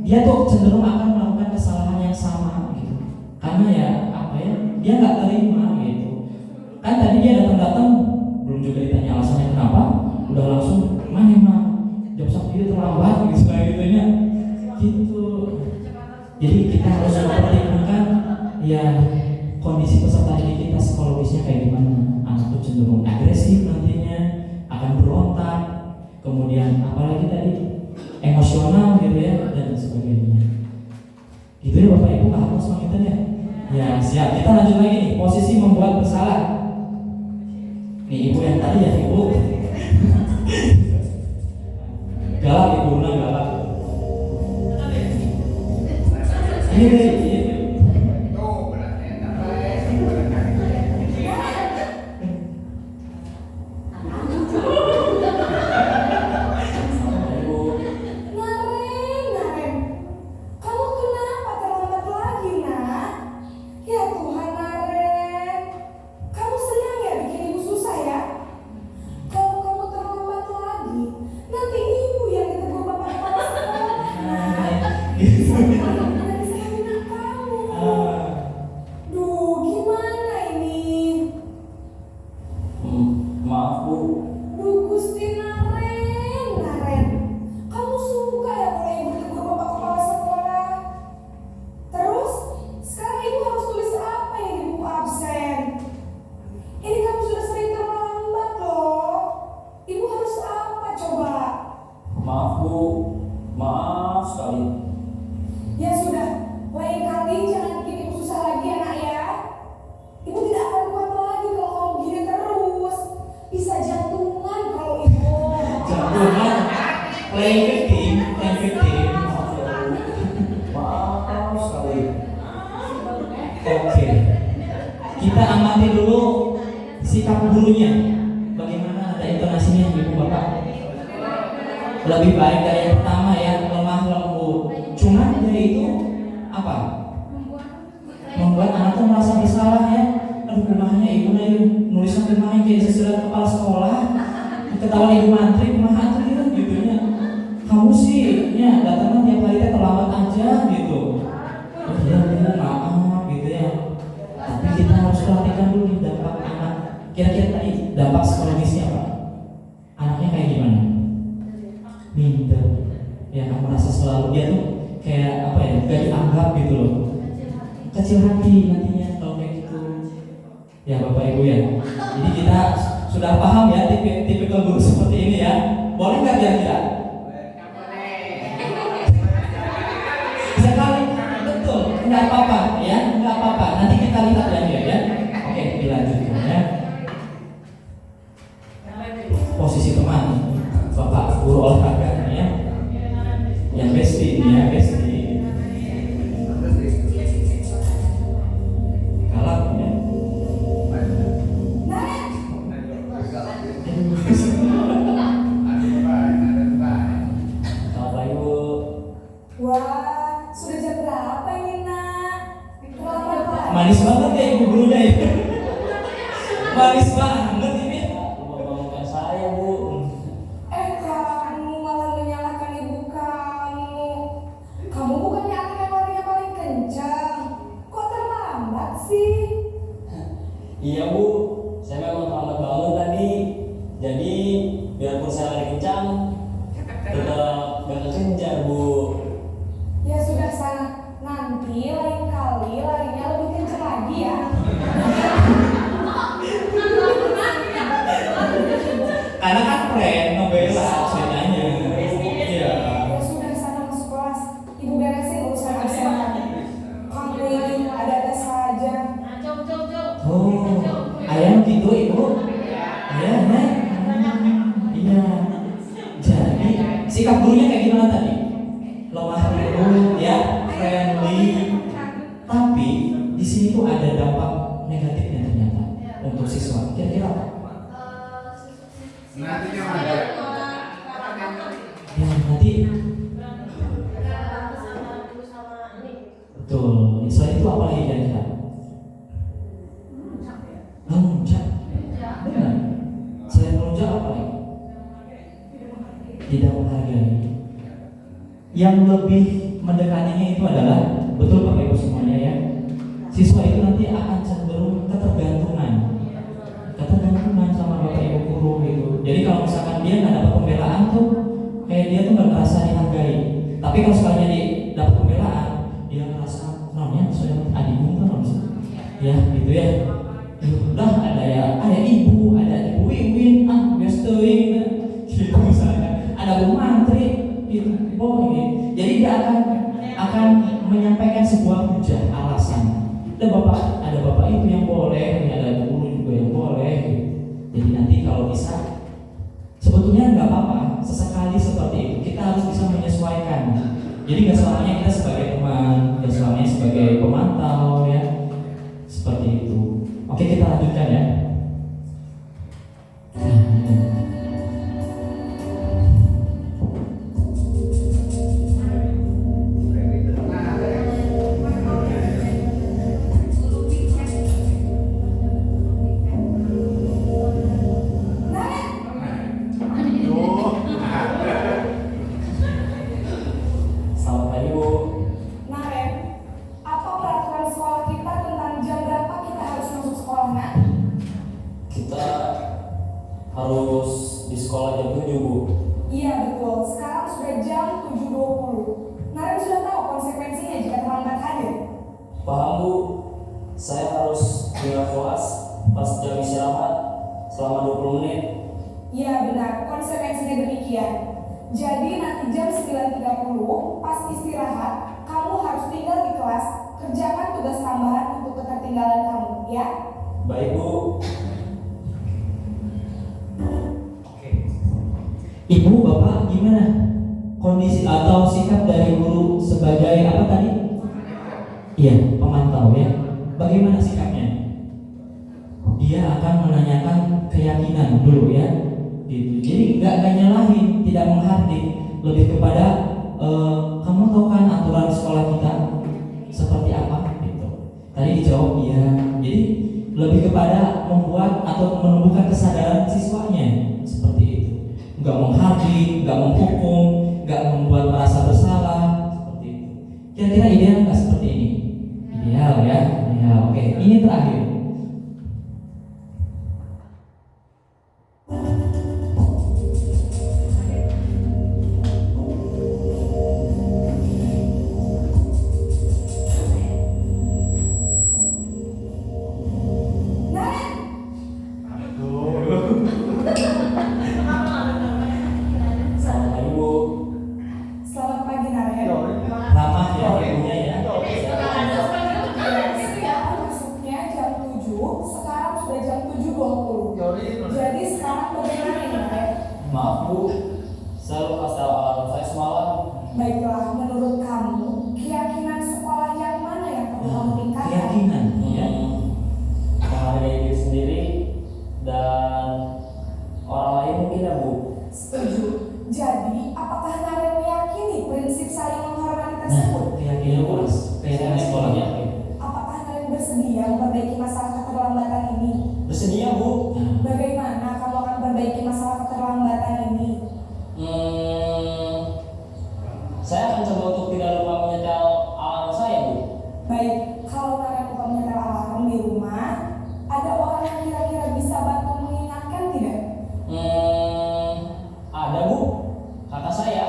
dia tuh cenderung akan melakukan kesalahan yang sama gitu. Karena ya apa ya? Dia nggak terima gitu. Kan tadi dia datang belum juga ditanya alasannya kenapa, udah langsung mana mah jam sakit terlambat gitu kayak gitunya gitu. Jadi kita harus mempertimbangkan ya kondisi peserta didik kita psikologisnya kayak gimana. Anak tuh cenderung agresif nantinya, akan berontak, kemudian apalagi tadi emosional gitu ya dan sebagainya. Itu ya Bapak Ibu, paham semuanya ya? Ya siap. Kita lanjut lagi nih, posisi membuat bersalah. Nih ibu yang tadi ya ibu galak, ibu Una galak. Ini Naren, kamu kenapa terlambat lagi nak? Ya Tuhan Naren, kamu senang ya bikin ibu susah ya? Kalau kamu terlambat lagi, nanti ibu yang ditegur bapak kepala sekolah. Nah, sampai kamu tidak bisa kawin akal. playing victim. Maaf sekali. Oke. Kita amati dulu sikap gurunya. Bagaimana ada intonasinya Ibu Bapak? Lebih baik dari yang pertama ya, lemah lembut. Cuma dari itu apa? Membuat anak tuh merasa bersalah ya. Aduh, kumahnya ibu nulisnya kumaha kayak sesudah kepala sekolah. Ketahuan ibu mantri kumaha tuh ya gitu ya. Kamu sih ya datangnya tiap hari teh terlambat aja gitu. Ya Bu, maaf gitu ya. Tapi kita harus perhatikan dulu nih dampak anak. Kira-kira tadi dampak psikologisnya apa? Anaknya kayak gimana? Minder. Ya, kamu merasa selalu dia tuh kayak apa ya? Gak dianggap gitu loh. Kecil hati nantinya kalau kayak gitu. Ya Bapak Ibu ya. Jadi kita sudah paham ya tipikal guru seperti ini ya. Boleh nggak kira-kira? Sekali, betul. Nggak apa-apa ya, nggak apa-apa. Nanti kita lihat lagi ya. Oke, dilanjutkan ya. Posisi teman, Bapak guru olahraga ya. Yang bestie ini ya, bestie. Kalap ya. Bapak Ibu. Wah, sudah jam berapa ini nak? Terlambat lagi. Manis banget ya ibu gurunya itu. Manis banget ini. Bukan saya Bu. Kamu malah menyalahkan ibu kamu. Kamu bukannya anak yang larinya paling kencang. Kok terlambat sih? Iya Bu, saya memang terlambat bangun tadi. Jadi biarpun saya lari kencang, tetap gak kekejar Bu. Ya sudah sana. Nanti lain kali larinya lebih kencang lagi ya. Karena kan friend ngebela ceritanya. Iya. Ya sudah sana masuk kelas. Ibu beresin urusan absen. Kamu ini ada-ada saja. Nah, jom. Oh, ayah gitu ibu. Ayahnya. Iya. Jadi sikap gurunya kayak gimana tadi? Lemah lembut ya, friendly. Tapi di sini tuh ada dampak negatifnya ternyata untuk siswa. Kira-kira apa? Nantinya ada. Ya nanti betul. Selain itu apa lagi kira-kira? Melunjak. Benar. Selain melunjak apa lagi? Tidak menghargai. Yang lebih mendekatinya itu adalah betul Bapak Ibu semuanya ya. Siswa itu nanti akan cenderung ketergantungan sama Bapak Ibu guru gitu. Jadi kalau misalkan dia nggak dapat pembelaan tuh, kayak dia tuh nggak merasa dihargai. Tapi kalau sekalinya dia dapat pembelaan, dia merasa, namanya saya adikmu tuh nggak bisa. Ya gitu ya. Udah ada ibu Wiwin, biasa gitu misalnya. Ada Bu Mantri, gitu. Oh ini. Jadi dia akan menyampaikan sebuah hujah alasan. Ada bapak itu yang boleh, ada guru juga yang boleh. Gitu. Jadi nanti kalau bisa, sebetulnya nggak apa-apa. Sesekali seperti itu kita harus bisa menyesuaikan. Jadi nggak selamanya kita sebagai teman, nggak selamanya sebagai pemantau ya. Seperti itu. Oke, kita lanjutkan ya. Selamat pagi Bu. Naren, apa peraturan sekolah kita tentang jam berapa kita harus masuk sekolah, nak? Kita harus di sekolah jam 7 Bu. Iya betul, sekarang sudah jam 7.20. Naren sudah tahu konsekuensinya jika terlambat hadir. Paham Bu, saya harus tinggal kelas pas jam istirahat selama 20 menit. Iya benar, konsekuensinya demikian. Jadi nanti jam 9.30 pas istirahat, kamu harus tinggal di kelas, kerjakan tugas tambahan untuk ketertinggalan kamu, ya? Baik Bu. Ibu, Bapak gimana? kondisi atau sikap dari guru sebagai apa tadi? Iya, pemantau ya. Bagaimana sikapnya? Dia akan menanyakan keyakinan dulu ya, gitu. Jadi nggak nyalahin, tidak menghardik, lebih kepada kamu tahu kan aturan sekolah kita seperti apa? Gitu. Tadi dijawab iya. Jadi lebih kepada membuat atau menumbuhkan kesadaran siswanya seperti itu. Nggak menghardik, nggak menghukum, nggak membuat merasa bersalah seperti itu. Kira-kira ideal nggak seperti ini? Ideal ya, ideal. Oke, ini terakhir. Selamat pagi Bu. Selamat pagi Naren. Ramah ya ibunya ya. Masuknya jam 7, sekarang sudah jam 7.20. Jadi sekarang bagaimana ini Naren? Maaf Bu, saya lupa setel alarm saya semalam. Baiklah, menurut kamu keyakinan sekolah yang mana yang perlu kamu tingkatkan? Keyakinan ya. Menghargai diri sendiri dan orang lain mungkin ya Bu. Setuju. Jadi, apakah Naren meyakini prinsip saling menghormati tersebut? Keyakinan keras, keyakinan sekolahnya. Apakah Naren bersedia memperbaiki masalah keterlambatan ini? Bersedia Bu. Bagaimana kamu akan memperbaiki masalah keterlambatan ini? Saya akan coba untuk tidak lupa menyetel alarm saya Bu. Baik, kalau Naren lupa menyetel alarm di rumah, ada orang yang kira-kira bisa bantu mengingatkan tidak? Ada Bu, kakak saya,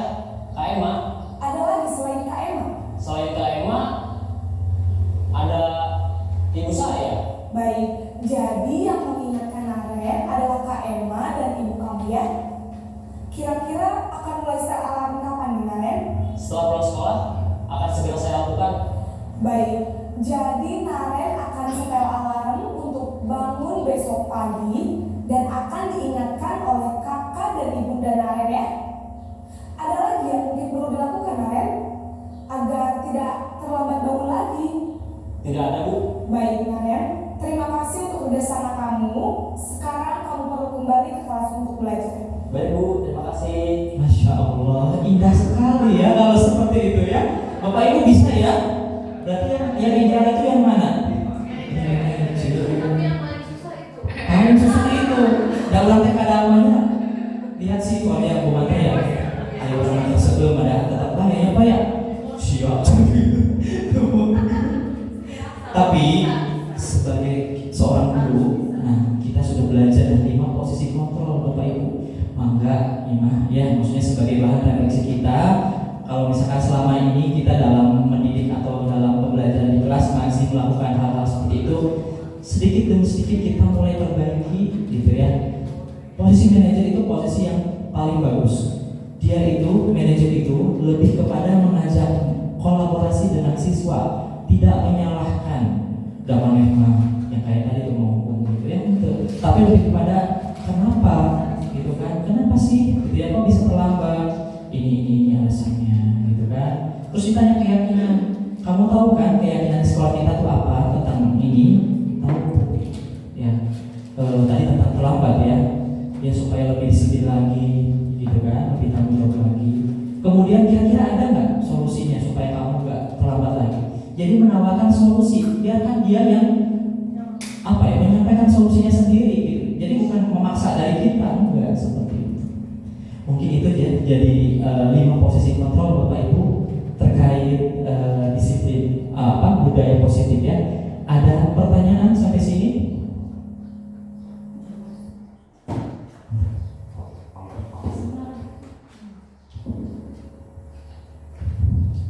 Kak Emma. Ada lagi selain Kak Emma? Selain Kak Emma, ada ibu saya. Baik, jadi yang mengingatkan Naren adalah Kak Emma dan ibu kamu ya? Kira-kira akan mulai setel alarm kapan nih Naren? Setelah pulang sekolah, akan segera saya lakukan. Baik, jadi Naren akan setel alarm untuk bangun besok pagi dan akan diingatkan oleh kakak dan ibunda Naren ya. Ada lagi yang mungkin perlu dilakukan Naren agar tidak terlambat bangun lagi. Tidak ada Bu. Baik Naren, terima kasih untuk kerjasama kamu. Sekarang kamu perlu kembali ke kelas untuk belajar. Baik Bu, terima kasih. Masya Allah, indah sekali ya kalau seperti itu ya. Bapak Ibu bisa ya? Berarti yang ideal itu yang mana? Tapi yang paling susah itu. Paling susah itu. Dalam TK damanya. Lihat sih kalau yang Bu Mate ya. Ayo orang sebelum ada tetap baik ya Pak ya. Siap. Tapi sebagai seorang guru, nah kita sudah belajar dari 5 posisi kontrol Bapak Ibu. Mangga, ya maksudnya sebagai bahan refleksi kita. Kalau misalkan selama ini kita dalam mendidik atau dalam pembelajaran di kelas masih melakukan hal-hal seperti itu, sedikit demi sedikit kita mulai perbaiki, gitu ya. Posisi manajer itu posisi yang paling bagus. Dia itu, manajer itu lebih kepada mengajak kolaborasi dengan siswa, tidak menyalahkan. Dalam memang yang kayak tadi itu menghukum gitu ya, tapi lebih kepada kenapa, gitu kan? Kenapa sih? Gitu ya, kok bisa terlambat? Ini alasannya, gitu kan? Terus ditanya keyakinan, kamu tahu kan keyakinan sekolah kita itu apa tentang ini? Tahu? Ya, tadi tentang terlambat ya, ya supaya lebih disiplin lagi, gitu kan? Lebih tanggung jawab lagi. Kemudian kira-kira ada nggak solusinya supaya kamu nggak terlambat lagi? Jadi menawarkan solusi, biarkan dia yang apa ya menyampaikan solusinya sendiri gitu. Jadi bukan memaksa dari kita, enggak seperti itu. Mungkin itu jadi 5 posisi kontrol Bapak Ibu terkait disiplin budaya positif ya. Ada pertanyaan sampai sini?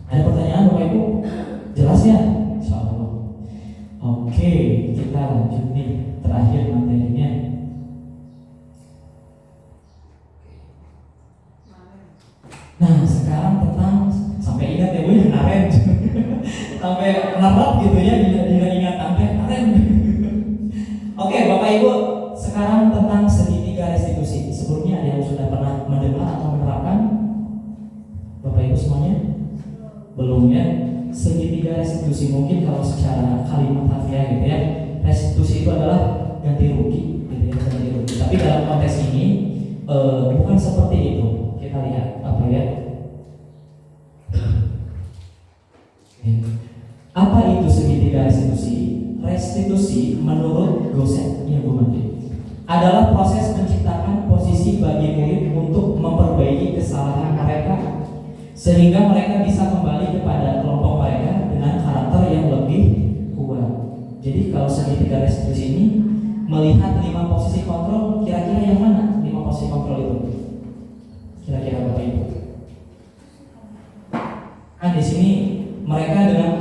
Ada pertanyaan Bapak Ibu? Jelas ya? Insyaallah. Oke, kita lanjut nih terakhir materinya. Nah, sekarang tentang sampai ingat ya Bu ya Naren. Sampai menarik gitu ya ingat sampai Naren. Oke, Bapak Ibu, sekarang tentang segitiga restitusi. Sebelumnya ada yang sudah pernah mendengar atau menerapkan? restitusi. Mungkin kalau secara kalimat harfiah gitu ya, restitusi itu adalah ganti rugi gitu ya, ganti rugi. Tapi dalam konteks ini bukan seperti itu. Kita lihat apa ya? Apa itu segitiga restitusi? Restitusi menurut dosen Bu Menteri adalah proses menciptakan posisi bagi murid untuk memperbaiki kesalahan mereka sehingga mereka bisa kembali kepada kelompok mereka dengan karakter yang lebih kuat. Jadi kalau segitiga restitusi ini melihat 5 posisi kontrol, kira-kira yang mana 5 posisi kontrol itu? Kira-kira Bapak Ibu? Kan di sini mereka dengan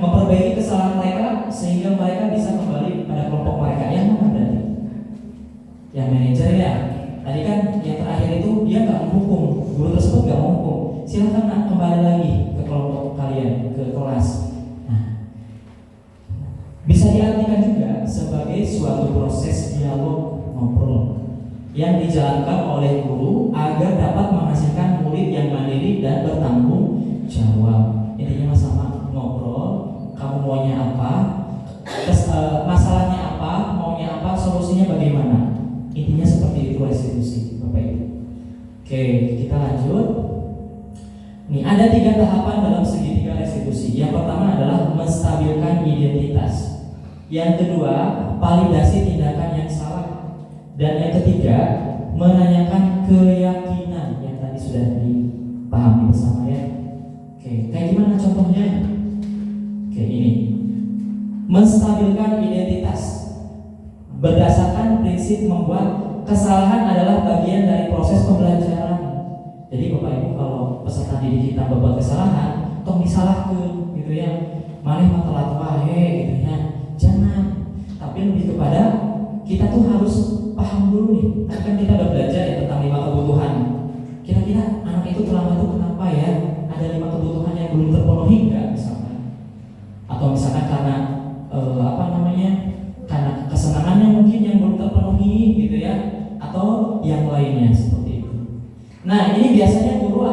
memperbaiki kesalahan mereka sehingga mereka bisa kembali pada kelompok mereka. Yang mana berarti? Yang manajer ya. Tadi kan yang terakhir itu dia nggak menghukum, guru tersebut nggak menghukum. Silakan nak kembali lagi ke kelompok kalian, ke kelas. Nah, bisa diartikan juga sebagai suatu proses dialog ngobrol yang dijalankan oleh guru agar dapat menghasilkan murid yang mandiri dan bertanggung jawab. Intinya sama ngobrol, kamu maunya apa, terus masalahnya apa, maunya apa, solusinya bagaimana. Intinya seperti itu restitusi, Bapak Ibu. Oke, kita lanjut. Nih, ada 3 tahapan dalam segitiga restitusi. Yang pertama adalah menstabilkan identitas. Yang kedua, validasi tindakan yang salah. Dan yang ketiga, menanyakan keyakinan yang tadi sudah dipahami bersama ya. Oke, kayak gimana contohnya? Oke, ini menstabilkan identitas berdasarkan prinsip membuat kesalahan adalah bagian dari proses pembelajaran. Jadi Bapak Ibu kalau peserta didik kita berbuat kesalahan, tong disalahkan gitu ya, maneh mah telat wae gitu ya, jangan. Tapi lebih kepada kita tuh harus paham dulu nih. Tadi kan kita udah belajar ya tentang 5 kebutuhan. Kira-kira anak itu terlambat itu kenapa ya? Ada 5 kebutuhan yang belum terpenuhi nggak misalkan? Atau misalkan karena karena kesenangannya mungkin yang belum terpenuhi gitu ya, atau yang lainnya seperti itu. Nah, ini biasanya guru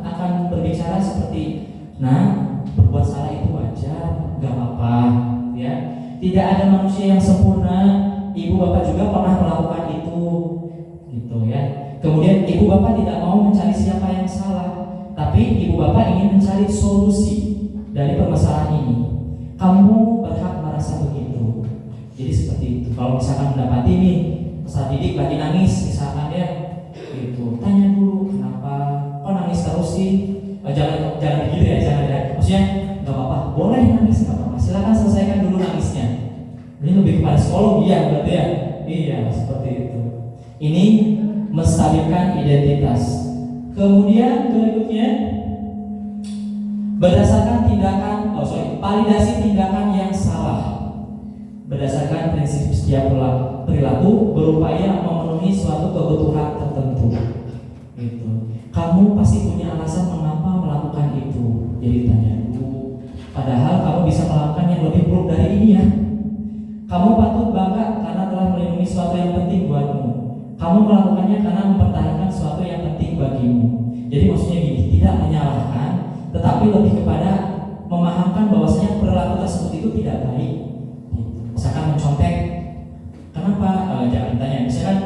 akan berbicara seperti, nah, berbuat salah itu wajar, nggak apa-apa, ya. Tidak ada manusia yang sempurna. Ibu bapak juga pernah melakukan itu, gitu ya. Kemudian ibu bapak tidak mau mencari siapa yang salah, tapi ibu bapak ingin mencari solusi dari permasalahan ini. Kamu berhak merasa begitu. Jadi seperti itu. Kalau misalkan mendapati nih peserta didik lagi nangis, misalkan ya, gitu, tanya dulu kenapa, kok nangis terus sih? Jangan begitu ya, jangan ya. Maksudnya nggak apa-apa, boleh nangis nggak apa-apa. Silakan selesaikan dulu nangisnya. Ini lebih kepada psikolog ya, berarti ya. Iya, seperti itu. Ini menstabilkan identitas. Kemudian berikutnya berdasarkan validasi tindakan yang salah. Berdasarkan prinsip setiap perilaku berupaya memenuhi suatu kebutuhan tertentu. Gitu. Kamu pasti punya alasan mengapa melakukan itu. Jadi tanya dulu. Padahal kamu bisa melakukan yang lebih buruk dari ini ya. Kamu patut bangga karena telah melindungi sesuatu yang penting buatmu. Kamu melakukannya karena mempertahankan sesuatu yang penting bagimu. Jadi maksudnya gini, tidak menyalahkan, tetapi lebih kepada memahamkan bahwasanya perilaku tersebut itu tidak baik. Misalkan mencontek, kenapa? Jangan ditanya. Misalkan,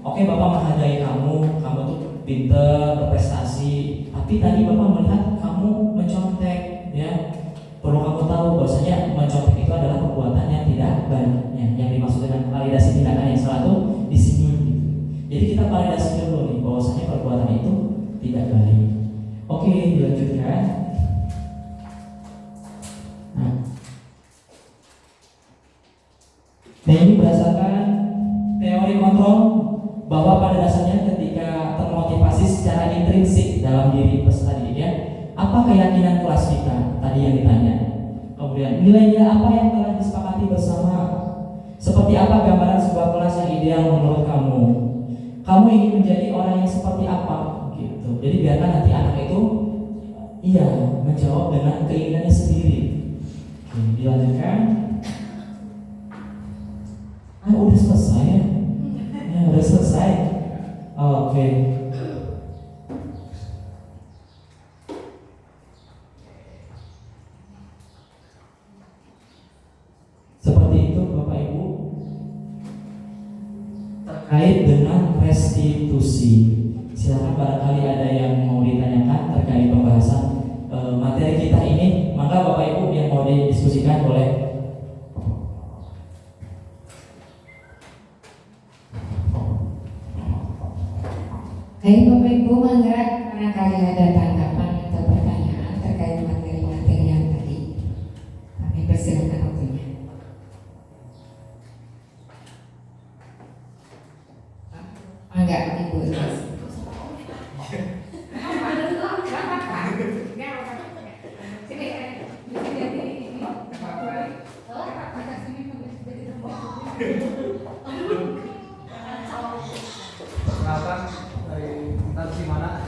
oke, bapak menghargai kamu tuh pinter, berprestasi, tapi tadi bapak melihat kamu mencontek, ya. Perlu kamu tahu bahwasanya mencontek itu adalah perbuatan yang tidak baik. Yang dimaksud dengan validasi tindakan yang salah itu di sini. Jadi kita validasi dulu nih bahwasanya perbuatan itu tidak baik. Oke, dilanjutkan. Nah, ini berdasarkan teori kontrol bahwa pada dasarnya ketika termotivasi secara intrinsik dalam diri peserta didik ya, apa keyakinan kelas kita tadi yang ditanya. Kemudian nilai-nilai apa yang telah disepakati bersama. Seperti apa gambaran sebuah kelas yang ideal menurut kamu? Kamu ingin menjadi orang yang seperti apa? Gitu. Jadi biarkan nanti anak itu menjawab dengan keinginannya sendiri. Oke, dilanjutkan. Udah selesai ya? Udah selesai. Oke. terkait dengan restitusi. Silakan barangkali ada yang mau ditanyakan terkait pembahasan materi kita ini, maka Bapak Ibu yang mau didiskusikan boleh. Baik Bapak Ibu, mangga barangkali ada tanggapan atau pertanyaan terkait materi-materi yang tadi. Kami persilakan waktunya. Mangga Ibu. Perkenalkan dari instansi mana?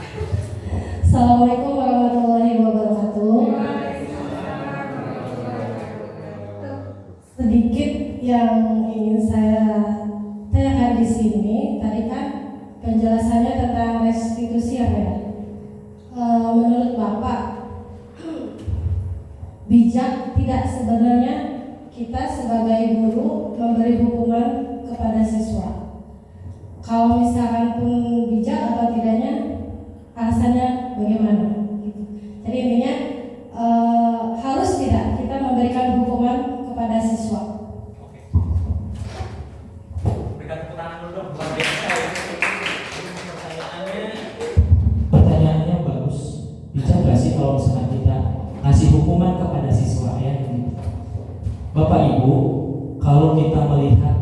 Assalamualaikum warahmatullahi wabarakatuh. Sedikit yang ingin saya tanyakan di sini, tadi kan penjelasannya tentang restitusi ya, menurut Bapak bijak tidak sebenarnya kita sebagai guru memberi hukuman kepada siswa? Kalau misalkan pun bijak atau tidaknya, alasannya bagaimana? Jadi intinya harus tidak kita memberikan hukuman kepada siswa? Berikan tepuk tangan dulu dong, luar biasa ya. Pertanyaannya bagus. Bisa nggak sih kalau misalkan kita ngasih hukuman kepada siswa ya? Bapak Ibu, kalau kita melihat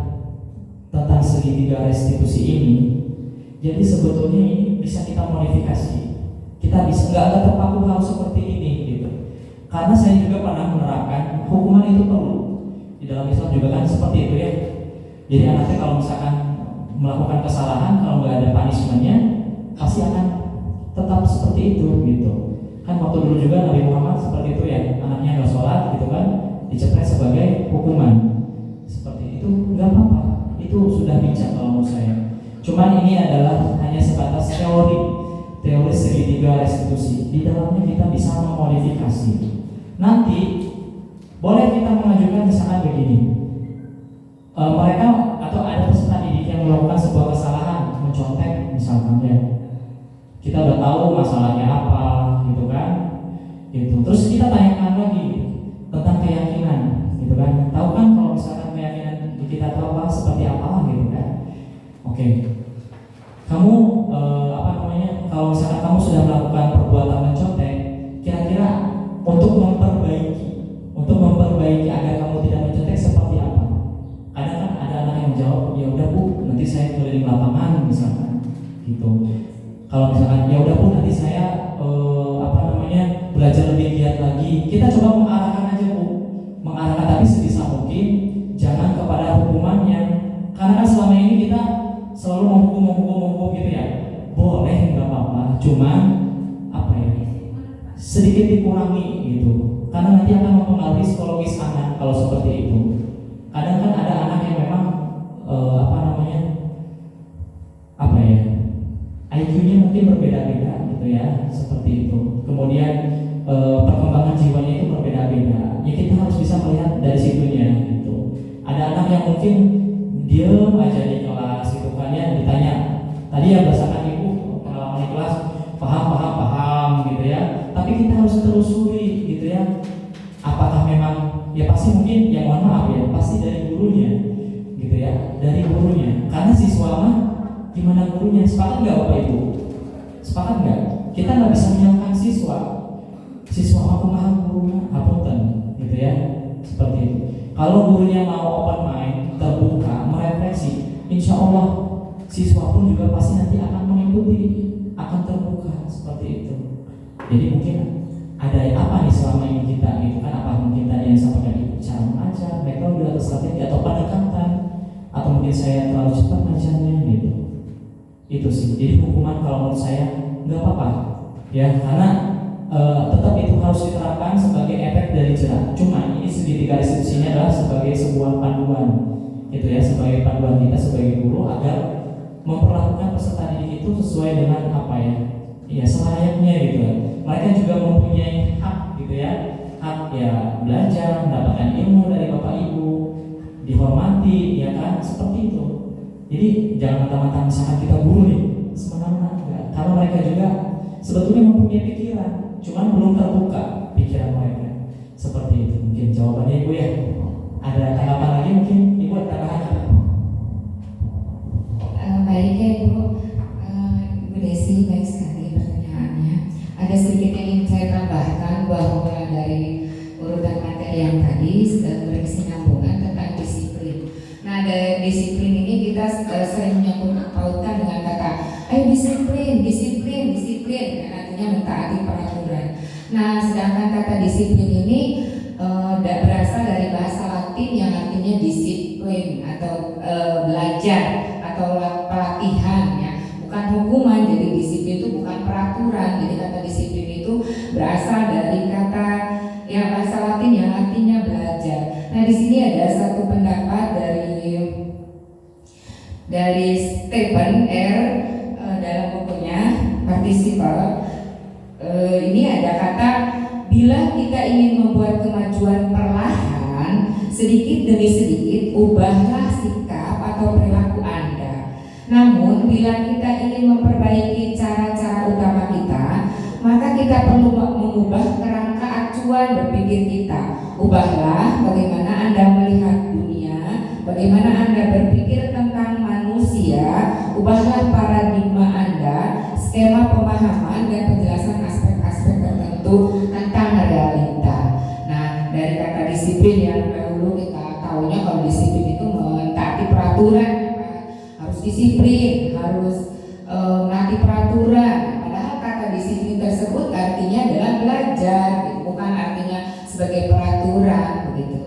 tentang segitiga restitusi ini, jadi sebetulnya ini bisa kita modifikasi. Kita bisa nggak terpaku harus seperti ini gitu. Karena saya juga pernah menerapkan hukuman itu perlu. Di dalam Islam juga kan seperti itu ya. Jadi anaknya kalau misalkan melakukan kesalahan, kalau nggak ada punishmentnya, pasti akan tetap seperti itu gitu. Kan waktu dulu juga Nabi Muhammad seperti itu ya, anaknya nggak sholat gitu kan, dicepret sebagai hukuman. Seperti itu nggak apa-apa. Itu sudah bijak kalau menurut saya. Cuman ini adalah hanya sebatas teori segitiga restitusi. Di dalamnya kita bisa memodifikasi. Nanti boleh kita mengajukan misalkan begini. Mereka atau ada peserta didik yang melakukan sebuah kesalahan, mencontek misalkan ya. Kita udah tahu masalahnya apa, gitu kan? Gitu. Terus kita tanyakan lagi tentang keyakinan, gitu kan? Tahu kan kalau misalkan keyakinan kita tahu apa seperti apa gitu kan. Oke. Kamu kalau misalkan kamu sudah melakukan perbuatan mencontek, kira-kira untuk memperbaiki agar kamu tidak mencontek seperti apa? Kadang kan ada anak yang jawab, ya udah Bu, nanti saya keliling lapangan misalkan gitu. Kalau misalkan ya udah Bu, nanti saya belajar lebih giat lagi. Kita coba mengarahkan aja Bu, tapi sebisa mungkin jangan kepada hukumannya, karena kan selama ini kita selalu menghukum gitu ya. Boleh nggak apa-apa, cuman sedikit dikurangi gitu, karena nanti akan mempengaruhi psikologis anak kalau seperti itu. Kadang kan ada anak yang memang IQ-nya mungkin berbeda-beda gitu ya, seperti itu. Kemudian perkembangan jiwanya itu berbeda-beda. Ya kita harus bisa melihat dari situnya gitu. Ada anak yang mungkin diam aja di kelas gitu kan ya, ditanya tadi ya berdasarkan ibu pengalaman di kelas paham gitu ya. Tapi kita harus telusuri gitu ya. Apakah memang ya pasti mungkin ya mohon maaf ya, pasti dari gurunya gitu ya, dari gurunya. Karena siswa mah gimana gurunya, sepakat nggak Bapak Ibu? Sepakat nggak? Kita nggak bisa menyalahkan siswa aku maha gurunya, apunten gitu ya, seperti itu. Kalau gurunya mau open mind, terbuka, merefleksi, insya Allah siswa pun juga pasti nanti akan mengikuti, akan terbuka seperti itu. Jadi mungkin ada apa nih selama ini kita gitu kan, apa mungkin tadi yang sampaikan Ibu, cara mengajar, metode atau strategi atau pendekatan, atau mungkin saya terlalu cepat ngajarnya gitu. Itu sih. Jadi hukuman kalau menurut saya nggak apa-apa ya, karena tetap itu harus diterapkan sebagai efek dari jerak. Cuma ini segitiga restitusinya adalah sebagai sebuah panduan gitu ya, sebagai panduan kita sebagai guru agar memperlakukan peserta didik itu sesuai dengan apa ya selayaknya gitu ya. Mereka juga mempunyai hak gitu ya, hak ya belajar, mendapatkan ilmu dari Bapak Ibu, dihormati ya kan, seperti itu. Jadi jangan mentang-mentang misalkan kita guru nih semena-mena, enggak. Karena mereka juga sebetulnya mempunyai pikiran, cuman belum terbuka pikiran mereka. Seperti itu mungkin jawabannya Ibu ya. Ada tanggapan lagi mungkin Ibu ada tambahan? Baik ya Ibu. Ibu Desi, baik sekali pertanyaannya. Ada sedikit yang ingin saya tambahkan bahwa dari urutan materi yang tadi berkesinambungan tentang disiplin. Nah, dari disiplin ini kita sering menyangkut pautkan dengan kata ayo disiplin, disiplin, disiplin, yang artinya mentaati peraturan. Nah, sedangkan kata disiplin ini berasal dari bahasa Latin yang artinya disiplin atau belajar atau pelatihan ya, bukan hukuman. Jadi disiplin itu bukan peraturan. Jadi kata disiplin itu berasal dari kata yang bahasa Latin yang artinya belajar. Nah, di sini ada satu pendapat dari Stephen R. Dalam bukunya Participle. Ini ada kata, bila kita ingin membuat kemajuan perlahan, sedikit demi sedikit, ubahlah sikap atau perilaku Anda. Namun, bila kita ingin memperbaiki cara-cara utama kita, maka kita perlu mengubah kerangka acuan berpikir kita. Ubahlah bagaimana Anda melihat dunia, bagaimana Anda berpikir tentang manusia, ubahlah paradigma Anda, skema pemahaman dan penjelasan aspek-aspek tertentu tentang realita. Nah, dari kata disiplin yang dahulu kita tahunya kalau disiplin itu mentaati peraturan, harus disiplin, harus menaati peraturan. Padahal kata disiplin tersebut artinya adalah belajar, gitu. Bukan artinya sebagai peraturan begitu.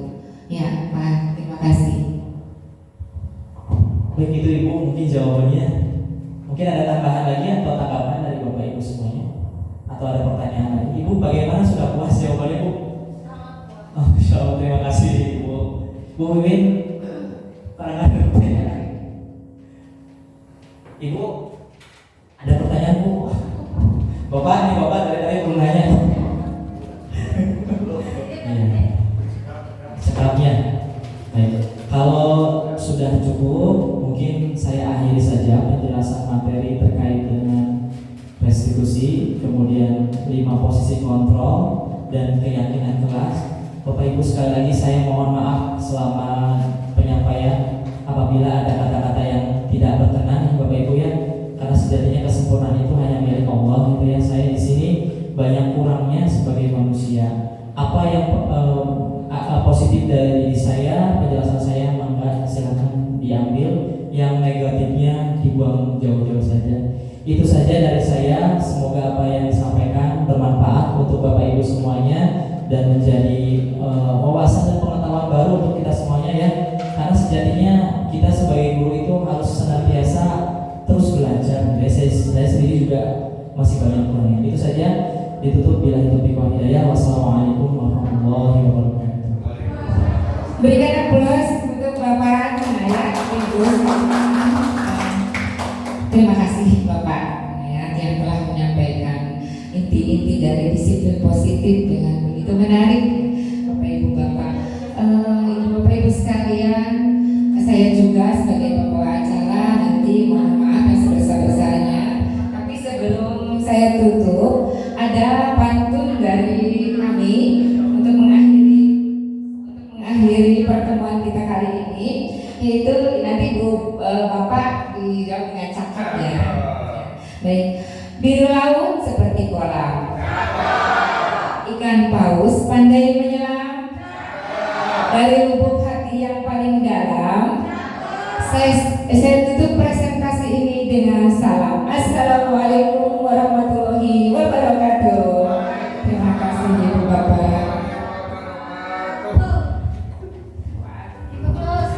Ya, Pak, terima kasih. Baik, itu Ibu mungkin jawabannya. Mungkin ada tambahan lagi atau tanggapan dari Bapak Ibu semuanya? Atau ada pertanyaan lagi? Ibu bagaimana, sudah puas jawabannya Bu? Oh, Insya Allah, terima kasih Ibu. Bu Wiwin, barangkali ada pertanyaan. Ibu, ada pertanyaan Bu? Bapak, ini Bapak dari tadi belum nanya. Iya. Cekapnya. Baik. Kalau sudah cukup, mungkin saya akhiri saja penjelasan materi terkait dengan restitusi, kemudian 5 posisi kontrol dan keyakinan kelas. Bapak Ibu, sekali lagi saya mohon maaf selama penyampaian apabila ada kata-kata yang tidak berkenan Bapak Ibu ya, karena sejatinya kesempurnaan itu hanya milik Allah gitu ya. Saya di sini banyak kurangnya sebagai manusia. Apa yang positif dari diri saya, penjelasan saya mangga silakan diambil, yang negatifnya dibuang jauh-jauh saja. Itu saja dari saya. Semoga apa yang disampaikan bermanfaat untuk Bapak Ibu semuanya dan menjadi wawasan dan pengetahuan baru untuk kita semuanya ya. Karena sejatinya kita sebagai guru itu harus senantiasa terus belajar. Saya sendiri juga masih banyak kurangnya. Itu saja. Ditutup bila itu biqul hidayah. Wassalamualaikum warahmatullahi wabarakatuh. Berikan aplaus untuk Bapak Naya Ibu. Terima kasih Bapak Naya yang telah menyampaikan inti-inti dari disiplin positif dengan begitu menarik. Bapak Ibu Bapak, Bapak Ibu sekalian, saya juga sebagai pembawa acara nanti mohon maaf yang sebesar-besarnya. Tapi sebelum saya tutup, ada pantun dari kami untuk mengakhiri pertemuan kita kali ini, yaitu nanti Bapak dijawab dengan cakap ya. Baik, biru laut seperti kolam, ikan paus pandai menyelam, dari lubuk hati yang paling dalam. Saya tutup presentasi ini dengan salam. Assalamualaikum warahmatullahi wabarakatuh. Terima kasih Ibu Bapak. Ibu terus.